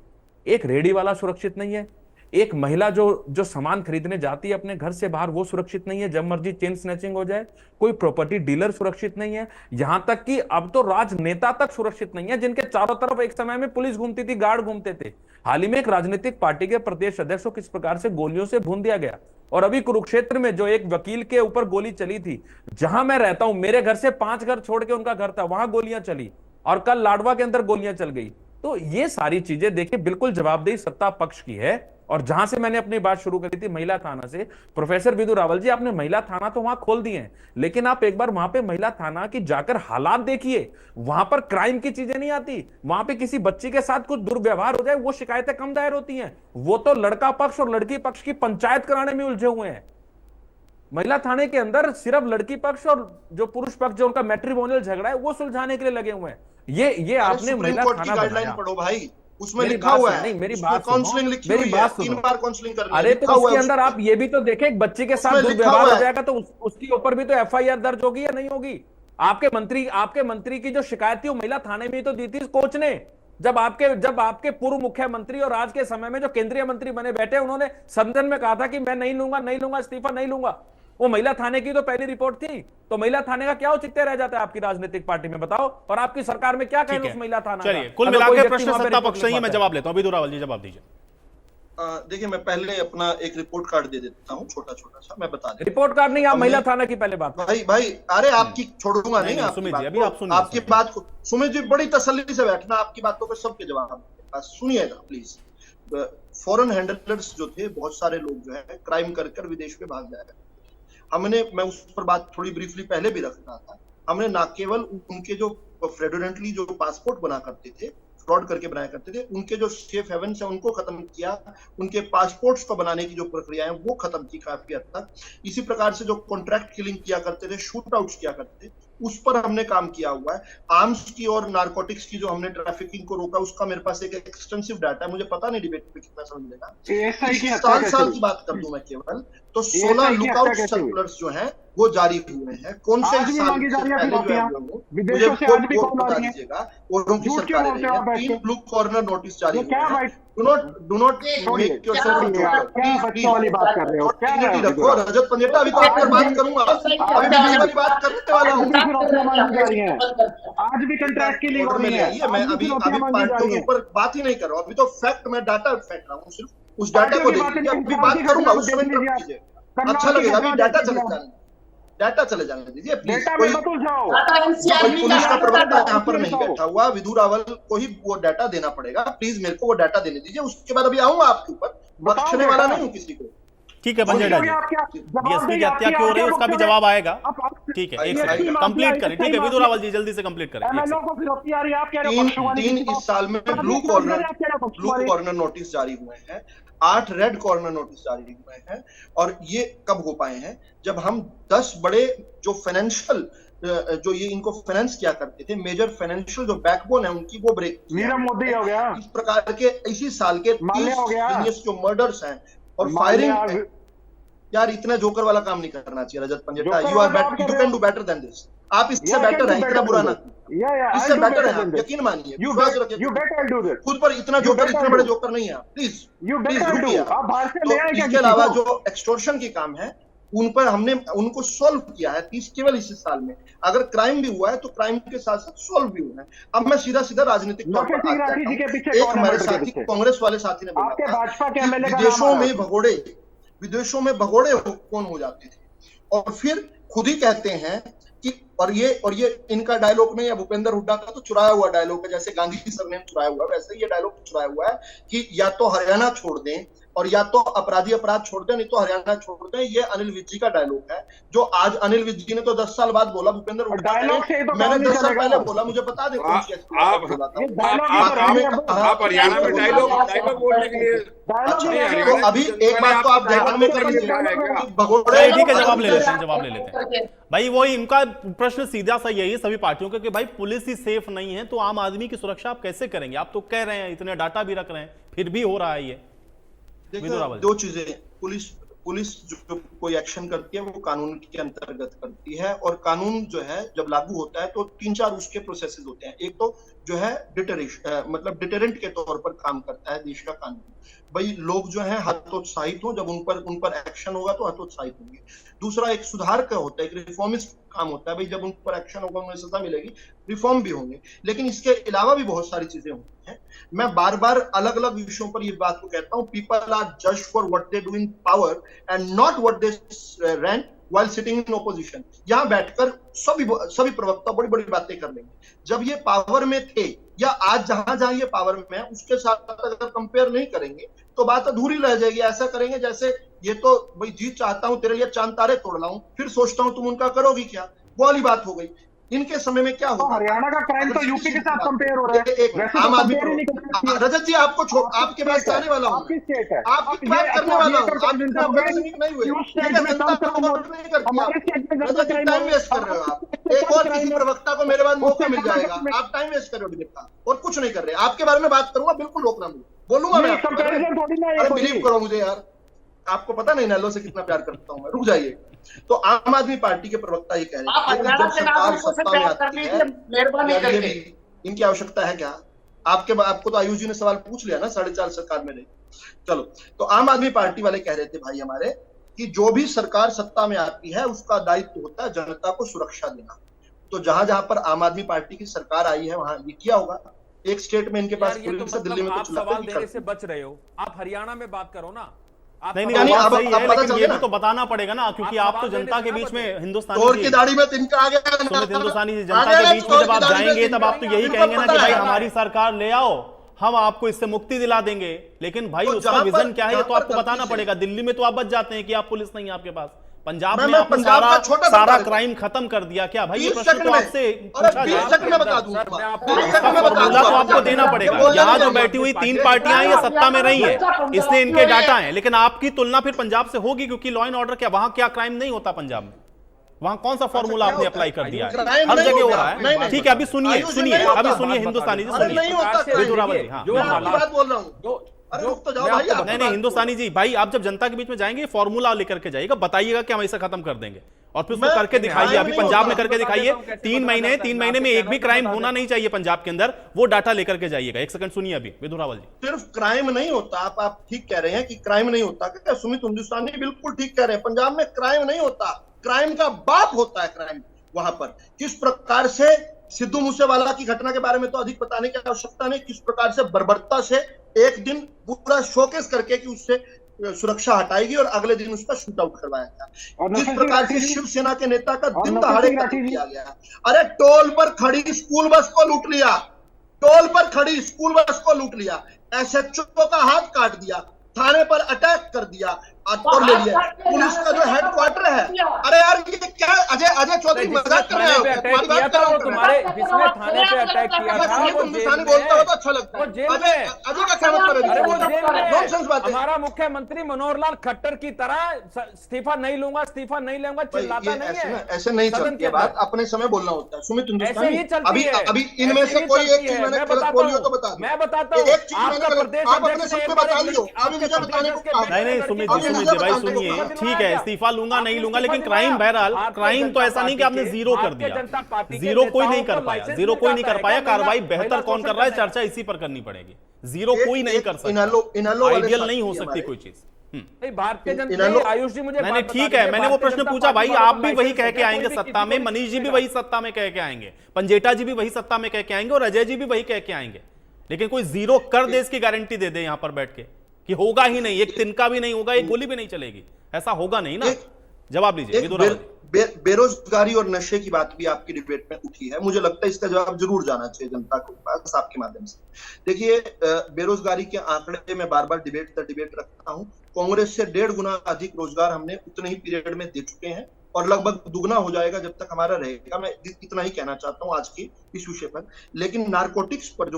एक रेडी वाला सुरक्षित नहीं है, एक महिला जो सामान खरीदने जाती है अपने घर से बाहर वो सुरक्षित नहीं है, जब मर्जी चेन स्नैचिंग हो जाए, कोई प्रॉपर्टी डीलर सुरक्षित नहीं है, यहां तक कि अब तो राजनेता तक सुरक्षित नहीं है, जिनके चारों तरफ एक समय में पुलिस घूमती थी, गार्ड घूमते थे। हाल ही में एक राजनीतिक पार्टी के प्रदेश अध्यक्ष को किस प्रकार से गोलियों से भून दिया गया। और अभी कुरुक्षेत्र में जो एक वकील के ऊपर गोली चली थी, जहां मैं रहता हूं, मेरे घर से 5 घर छोड़ के उनका घर था, वहां गोलियां चली, और कल लाडवा के अंदर गोलियां चल गई। तो ये सारी चीजें देखिए बिल्कुल जवाबदेही सत्ता पक्ष की है। और जहां से मैंने अपनी बात शुरू करी थी महिला थाना से, प्रोफेसर विदुर रावल जी आपने महिला थाना तो वहां खोल दिए हैं, लेकिन आप एक बार वहां पे महिला थाना की जाकर हालात देखिए। वहां पर क्राइम की चीजें नहीं आती, वहां पे किसी बच्ची के साथ कुछ दुर्व्यवहार हो जाए वो शिकायतें कम दायर होती हैं। वो तो लड़का पक्ष और लड़की पक्ष की पंचायत कराने में उलझे हुए हैं। महिला थाने के अंदर सिर्फ लड़की पक्ष और जो पुरुष पक्ष जो उनका मैट्रिमोनियल झगड़ा है वो सुलझाने के लिए लगे हुए हैं। ये आपने महिला थाना गाइडलाइन पढ़ो भाई, उसमें मेरी लिखा बात हुआ सुनो, है, नहीं मेरी बात काउंसलिंग लिखी हुई है, 3 बार काउंसलिंग करनी है। अरे तो उसके अंदर आप ये भी तो देखें, एक बच्चे के साथ दुर्व्यवहार हो जाएगा तो उसके ऊपर भी तो एफआईआर दर्ज होगी या नहीं होगी। आपके मंत्री की जो शिकायत थी वो महिला थाने में तो दी थी कोच ने। जब आपके पूर्व मुख्यमंत्री और आज के समय में जो केंद्रीय मंत्री बने बैठे, उन्होंने सदन में कहा था कि मैं नहीं लूंगा इस्तीफा नहीं लूंगा, वो महिला थाने की तो पहली रिपोर्ट थी। तो महिला थाने का क्या औचित्य रह जाता है आपकी राजनीतिक पार्टी में, बताओ। और आपकी सरकार में क्या कहना उस महिला थाना? चलिए कुल मिलाकर प्रश्न सत्ता पक्ष नहीं है, मैं जवाब लेता हूं। विदुर रावल जी जवाब दीजिए। देखिए, मैं पहले अपना एक रिपोर्ट कार्ड दे देता हूँ, छोटा छोटा सा, मैं बता देता रिपोर्ट कार्ड नहीं, आप महिला थाना की पहले बात। भाई अरे आपकी छोड़ूंगा नहीं, आपकी बात को सुमित जी बड़ी तसल्ली से बैठना, आपकी बातों पे सबके जवाब सुनिएगा प्लीज। फॉरेन हैंडलर्स जो थे, बहुत सारे लोग जो है क्राइम कर विदेश में भाग जाए, मैं उस पर बात थोड़ी ब्रीफली पहले भी रख रहा था। हमने ना केवल उनके जो फ्रेडुलेंटली जो पासपोर्ट बना करते थे, फ्रॉड करके बनाया करते थे, उनके जो सेफ हेवन से उनको खत्म किया, उनके पासपोर्ट्स को बनाने की जो प्रक्रिया है वो खत्म की काफी हद तक। इसी प्रकार से जो कॉन्ट्रैक्ट किलिंग किया करते थे, शूट आउट्स किया करते थे, उस पर हमने काम किया हुआ है। आर्म्स की और नारकोटिक्स की जो हमने ट्रैफिकिंग को रोका, उसका मेरे पास एक एक्सटेंसिव डाटा है, मुझे पता नहीं डिबेट पे कितना समय मिलेगा। साल की बात कर दूं मैं केवल, तो 16 लुकआउट सर्कुलर्स जो हैं वो जारी हुए हैं। कौन से साल से पहले जो है मुझे कोर्ट बता दीजिएगा, और उनकी सरकारें रही हैं। 3 ब्लू कॉर्नर नोटिस जारी हुए हैं। डू नॉट मेक योरसेल्फ रखो। रजत पंजेटा, अभी तो आप पर बात करूंगा, अभी मैं इस वाली बात करने वाला हूँ। आज भी कंट्रैक्ट की लिंक हो रही है। मैं अभी पार्टियों के ऊपर बात ही नहीं कर रहा हूँ, अभी तो फैक्ट, मैं डाटा फेंक रहा हूँ, सिर्फ उस डाटा को देखिए। अभी बात करूंगा, उस समय इंटरप्ट कीजिए, अच्छा लगेगा। अभी डाटा चले जाने दीजिए प्लीज। कोई पुलिस का प्रवक्ता यहाँ पर नहीं बैठा हुआ, विधु रावल को ही वो डाटा देना पड़ेगा। प्लीज मेरे को वो डाटा देने दीजिए, उसके बाद अभी आऊंगा आपके ऊपर, बख्शने वाला नहीं हूँ किसी को। ठीक है पंजेटा जी, डीएसपी की हत्या क्यों हो रही है उसका भी जवाब आएगा। ठीक है, एक सेकंड कंप्लीट करें। ठीक है विधु रावल जी, जल्दी से कंप्लीट करें। 3 इस साल में ब्लू कॉर्नर नोटिस जारी हुए हैं, 8 रेड कॉर्नर नोटिस जारी हुए हैं। और ये कब हो पाए हैं? जब हम 10 बड़े जो फाइनेंशियल जो ये इनको फाइनेंस किया करते थे, मेजर फाइनेंशियल जो बैकबोन है उनकी, वो ब्रेक मोदी हो गया। इस प्रकार के इसी साल के 30 जो मर्डर्स हैं और फायरिंग, यार इतना जोकर वाला काम नहीं करना चाहिए Rajat Panjeta. You can do better than this. आप इससे बेटर हैं, इतना बुरा ना, इससे बेटर है, यकीन मानिए, विश्वास रखिए खुद पर। इतना जोकर, इतने बड़े जोकर नहीं है, प्लीज रुकिए। तो इसके अलावा जो एक्सटॉर्शन के काम है, उन पर हमने उनको सॉल्व किया है 30 केवल इस साल में। अगर क्राइम भी हुआ है तो क्राइम के साथ साथ सॉल्व भी हुआ है। अब मैं सीधा राजनीतिक तौर पर एक हमारे साथी कांग्रेस वाले साथी ने बोला विदेशों में भगोड़े कौन हो जाते थे, और फिर खुद ही कहते हैं कि और ये इनका डायलॉग नहीं है, भूपेंद्र हुड्डा का तो चुराया हुआ डायलॉग है, जैसे गांधी सर ने चुराया हुआ है, वैसे ये डायलॉग चुराया हुआ है कि या तो हरियाणा छोड़ दें और या तो अपराधी अपराध छोड़ दें, नहीं तो हरियाणा छोड़ दें। ये अनिल विज जी का डायलॉग है, जो आज अनिल विज जी ने तो 10 साल बाद बोला, भूपेंद्र हुड्डा मैंने 10 साल पहले बोला, मुझे बता दें कौन सी आप हरियाणा में डायलॉग बोलने के लिए। तो अभी एक बात तो आप ध्यान में कर लीजिए, भगोड़े। ठीक है, जवाब ले लेते हैं भाई। वही इनका प्रश्न सीधा सा यही सभी पार्टियों का कि भाई पुलिस ही सेफ नहीं है तो आम आदमी की सुरक्षा आप कैसे करेंगे? आप तो कह रहे हैं, इतने डाटा भी रख रहे हैं, फिर भी हो रहा है ये। दो चीजें, पुलिस जो कोई एक्शन करती है वो कानून के अंतर्गत करती है, और कानून जो है जब लागू होता है तो 3-4 उसके प्रोसेसेस होते हैं। एक तो जो है मतलब डिटरेंट के तौर पर काम करता है देश का कानून। भाई लोग जो है हतोत्साहित हो, जब उन पर एक्शन होगा तो हतोत्साहित होंगे। दूसरा एक सुधार का होता है, एक रिफॉर्मिस्ट काम होता है, भाई जब उन पर एक्शन होगा उन्हें सजा मिलेगी, रिफॉर्म भी होंगे। लेकिन इसके अलावा भी बहुत सारी चीजें होती हैं। मैं बार बार अलग अलग विषयों पर ये बात को कहता हूँ, पीपल आर जज for what they do in power and not what they rent while sitting in opposition। यहाँ बैठकर सभी प्रवक्ता बड़ी बड़ी बातें कर लेंगे। जब ये पावर में थे या आज जहां ये पावर में है, उसके साथ अगर कंपेयर नहीं करेंगे तो बात अधूरी रह जाएगी। ऐसा करेंगे जैसे ये तो भाई जीत चाहता हूं, तेरे लिए चांद तारे तोड़ लाऊं, फिर सोचता हूं तुम उनका करोगी क्या, वो वाली बात हो गई। इनके समय में क्या होगा? हरियाणा का क्राइम तो यूपी के साथ कंपेयर हो रहा है। आम आदमी, रजत जी आपको आपके पास आने वाला हूँ, आपकी बात करने वाला हूँ, नहीं हुए टाइम वेस्ट कर रहे हो आप। एक और किसी प्रवक्ता को मेरे बाद मौका मिल जाएगा, आप टाइम वेस्ट कर रहे हो और कुछ नहीं कर रहे। आपके बारे में बात करूंगा, बिल्कुल रोकना मुझे, बोलूंगा मैं, बिलीव करो मुझे यार, आपको पता नहीं नैलो से कितना प्यार करता हूं मैं। रुक जाइए। तो आम आदमी पार्टी के प्रवक्ता ये कह रहे हैं जब सरकार सत्ता में आती है, इनकी आवश्यकता है क्या? आपको तो आयुष जी ने सवाल पूछ लिया ना, 4.5 सरकार में रही। चलो, तो आम आदमी पार्टी वाले कह रहे थे भाई हमारे कि जो भी सरकार सत्ता में आती है उसका दायित्व होता है जनता को सुरक्षा देना। तो जहां जहां पर आम आदमी पार्टी की सरकार आई है वहां ये किया होगा। एक स्टेट में इनके पास यार, ये तो पुलिस है, दिल्ली में आप कुछ लगता सवाल है कि देने से बच रहे हो। आप हरियाणा में बात करो ना। आप नहीं सवाल- नहीं, बात अब- सही अब है, पता लेकिन चल ये गया भी तो बताना पड़ेगा ना, क्योंकि आप आप तो सवाल जनता देने के से बीच ना में चोर हिंदुस्तानी की जी, दाढ़ी में तिनका आ गया सुमित हिंदुस्तानी जी, आ जनता गया के ना, बीच में चोर जब की आप दाढ़ी में जाएंगे तब आप तो तिनका। यही इनको कहेंगे ना पता कि भाई है। हमारी सरकार ले आओ, हम आपको इससे मुक्ति दिला देंगे। लेकिन भाई तो उसका जहां पर- विजन क्या है ये जहां तो पर आपको गलती बताना से- पड़ेगा। दिल्ली में तो आप बच जाते हैं कि आप पुलिस नहीं है आपके पास। पंजाब मैं में आपने पंजाब का छोटा सारा बता देता क्राइम खत्म कर दिया क्या भाई? ये 20 प्रश्न सेकंड तो में। आपसे अरे पूछा 20 जाए। सेकंड में बता दूंगा। सर, मैं आपको- 20 इसका सेकंड में बता फॉर्मूला तो दूंगा। आपको देना पड़ेगा। बोलने यहाँ नहीं जो देगा। बैठी हुई 3 पार्टियां हैं ये सत्ता में रही है, इसलिए इनके डाटा है। लेकिन आपकी तुलना फिर पंजाब से होगी, क्योंकि लॉ एंड ऑर्डर क्या, वहां क्या क्राइम नहीं होता पंजाब में? वहां कौन सा फॉर्मूला आपने अप्लाई कर दिया है? क्राइम हर नहीं जगह हो होता। रहा नहीं, है। नहीं। ठीक है, अभी सुनिए आयुष जी सुनिए नहीं होता। अभी सुनिए हिंदुस्तानी जी, अरे सुनिए नहीं होता विदुर रावल जी। हाँ, जो मैं आपकी हालात- बात बोल रहा हूँ। जो- अरे जो- रुक तो जाओ मैं भाई, आपको आपकी नहीं बात नहीं हिंदुस्तानी जी, भाई आप जब जनता के बीच में जाएंगे फॉर्मूला लेकर के जाइएगा, बताइएगा कि हम ऐसा खत्म कर देंगे और फिर उसको मैं- करके दिखाइए। क्राइम अभी नहीं पंजाब में होता। करके दिखाइए। बता देता हूं, 3 महीने कैसे 3 महीने में आपके एक भी चैनल क्राइम पे बता होना नहीं चाहिए पंजाब के अंदर, वो डाटा लेकर के जाइएगा। एक सेकंड सुनिए अभी विदुर रावल जी। सिर्फ क्राइम नहीं होता। आप ठीक कह रहे हैं कि क्राइम नहीं होता। क्या सुमित हिंदुस्तानी बिल्कुल ठीक कह रहे हैं। पंजाब में क्राइम नहीं होता, क्राइम का बाप होता है। क्राइम वहां पर किस प्रकार से सिद्धू मूसेवाला की घटना के बारे में तो अधिक बताने की आवश्यकता नहीं, किस प्रकार से बर्बरता से एक दिन पूरा शोकेस करके कि उससे सुरक्षा हटाएगी और अगले दिन उस पर शूट आउट करवाया गया। और जिस नौशाद प्रकार सिंह से राठी जी- शिवसेना के नेता का और दिन नौशाद दहाड़े सिंह कत्ल राठी जी- किया गया। अरे टोल पर खड़ी स्कूल बस को लूट लिया, टोल पर खड़ी स्कूल बस को लूट लिया, एसएचओ का हाथ काट दिया, थाने पर अटैक कर दिया और ले लिया। पुलिस का जो हेडक्वार्टर है, अरे यार ये क्या अजय चौधरी मजाक कर रहे हो? अटैक किया था वो तुम्हारे, जिसने थाने पे अटैक किया था वो हिंदुस्तानी जेल बोलता हो तो में, अच्छा लगता वो है। जेल अजय में। अजय का क्या मतलब है? अरे वो जेल में नॉनसेंस बात है। हमारा मुख्यमंत्री मनोहर लाल खट्टर की तरह इस्तीफा नहीं लूंगा, इस्तीफा नहीं लूंगा चिल्लाता ये नहीं ऐसे है। ना ऐसे नहीं सदन चलती के है बात, अंदर। अपने समय बोलना होता है। सुमित ऐसे ही हिंदुस्तानी चलती अभी है। अभी इनमें ऐसे से ही कोई चलती एक चीज है। मैंने मैं गलत बताता बोली हो हूं, तो बता दो। मैं बताता हूं। एक चीज मैंने आपका गलत, प्रदेश आप अपने अध्यक्ष सब ने पे एक बार बता एक लियो, लड़की- अभी मुझे आपके बताने को प्रदेश कहा। के नहीं नहीं लड़की सुमित को जी, अभी सुमित मुझे जी भाई बताने को सुनिए, कहा। ठीक है इस्तीफा लूंगा नहीं लूंगा, लेकिन क्राइम बहरहाल भारतीय क्राइम तो जनता ऐसा नहीं कि आपने पार्टी जीरो के- कर भारतीय दिया, जनता पार्टी के जीरो कोई नहीं नेताओं कर को पाया, लाइसेंस जीरो कोई नहीं मिल कर जाता पाया। है। कार्रवाई महिला बेहतर कौन शोषण कर रहा है, करने चर्चा इसी पर करनी पड़ेगी। जीरो कोई नहीं कर सकता, इनालो वाले आइडियल साथी नहीं हो हैं सकती हमारे। कोई चीज। नहीं, भारतीय जनता इन्हें आयुष जी मुझे नहीं बात बता ठीक दीजिए, है, मैंने वो भारतीय प्रश्न जनता पूछा भाई, पार्टी आप को भी वही लाइसेंस कह के देगा, आएंगे कोई भी सत्ता में, किसी को मनीष जी भी नहीं वही सत्ता में कह के आएंगे, पंजेटा जी भी वही सत्ता में कह के आएंगे और अजय जी भी वही कह के आएंगे। लेकिन कोई जीरो कर दे इसकी गारंटी दे दे यहां पर बैठ के कि होगा ही नहीं, एक तिनका भी नहीं होगा, एक गोली भी नहीं चलेगी, ऐसा होगा नहीं ना। जवाब लीजिए विदुर रावल जी। बेरोजगारी और नशे की बात भी आपकी डिबेट में उठी है, मुझे लगता है इसका जवाब जरूर जाना चाहिए जनता को पास आपके माध्यम से। देखिए बेरोजगारी के आंकड़े में बार बार डिबेट रखता हूं। कांग्रेस से 1.5 गुना अधिक रोजगार हमने उतने ही पीरियड में दे चुके हैं और लगभग दुगना हो जाएगा जब तक हमारा रहेगा। मैं इतना ही कहना चाहता हूं आज की इस विषय पर। लेकिन नारकोटिक्स पर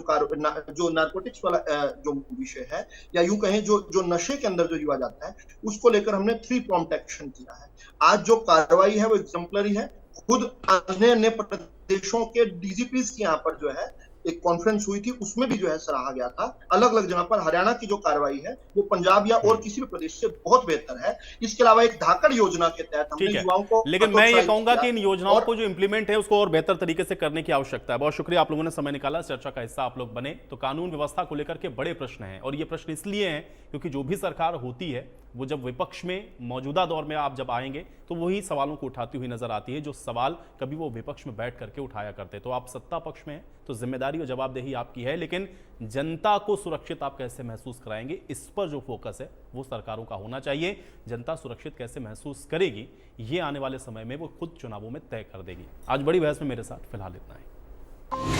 जो नारकोटिक्स वाला जो विषय है, या यूं कहें जो नशे के अंदर जो युवा जाता है, उसको लेकर हमने 3 प्रॉम्प्ट एक्शन किया है। आज जो कार्रवाई है वो एग्जाम्पलरी है। खुद अन्य प्रदेशों के डीजीपीज की यहाँ पर जो है एक कॉन्फ्रेंस हुई थी, उसमें भी जो है सराहा गया था। अलग अलग जगह पर हरियाणा की जो कार्रवाई है वो पंजाब या और किसी भी प्रदेश से बहुत बेहतर है। इसके अलावा एक धाकड़ योजना के तहत हमने युवाओं को, लेकिन मैं ये कहूंगा कि इन योजनाओं को जो इंप्लीमेंट है उसको और बेहतर तरीके से करने की आवश्यकता है। बहुत शुक्रिया आप लोगों ने समय निकाला, चर्चा का हिस्सा आप लोग बने। तो कानून व्यवस्था को लेकर के बड़े प्रश्न हैं और ये प्रश्न इसलिए हैं क्योंकि जो भी सरकार होती है वो जब विपक्ष में मौजूदा दौर में आप जब आएंगे तो वही सवालों को उठाती हुई नजर आती है जो सवाल कभी वो विपक्ष में बैठ करके उठाया करते। तो आप सत्ता पक्ष में हैं तो जिम्मेदारी और जवाबदेही आपकी है, लेकिन जनता को सुरक्षित आप कैसे महसूस कराएंगे इस पर जो फोकस है वो सरकारों का होना चाहिए। जनता सुरक्षित कैसे महसूस करेगी ये आने वाले समय में वो खुद चुनावों में तय कर देगी। आज बड़ी बहस में मेरे साथ फिलहाल इतना ही।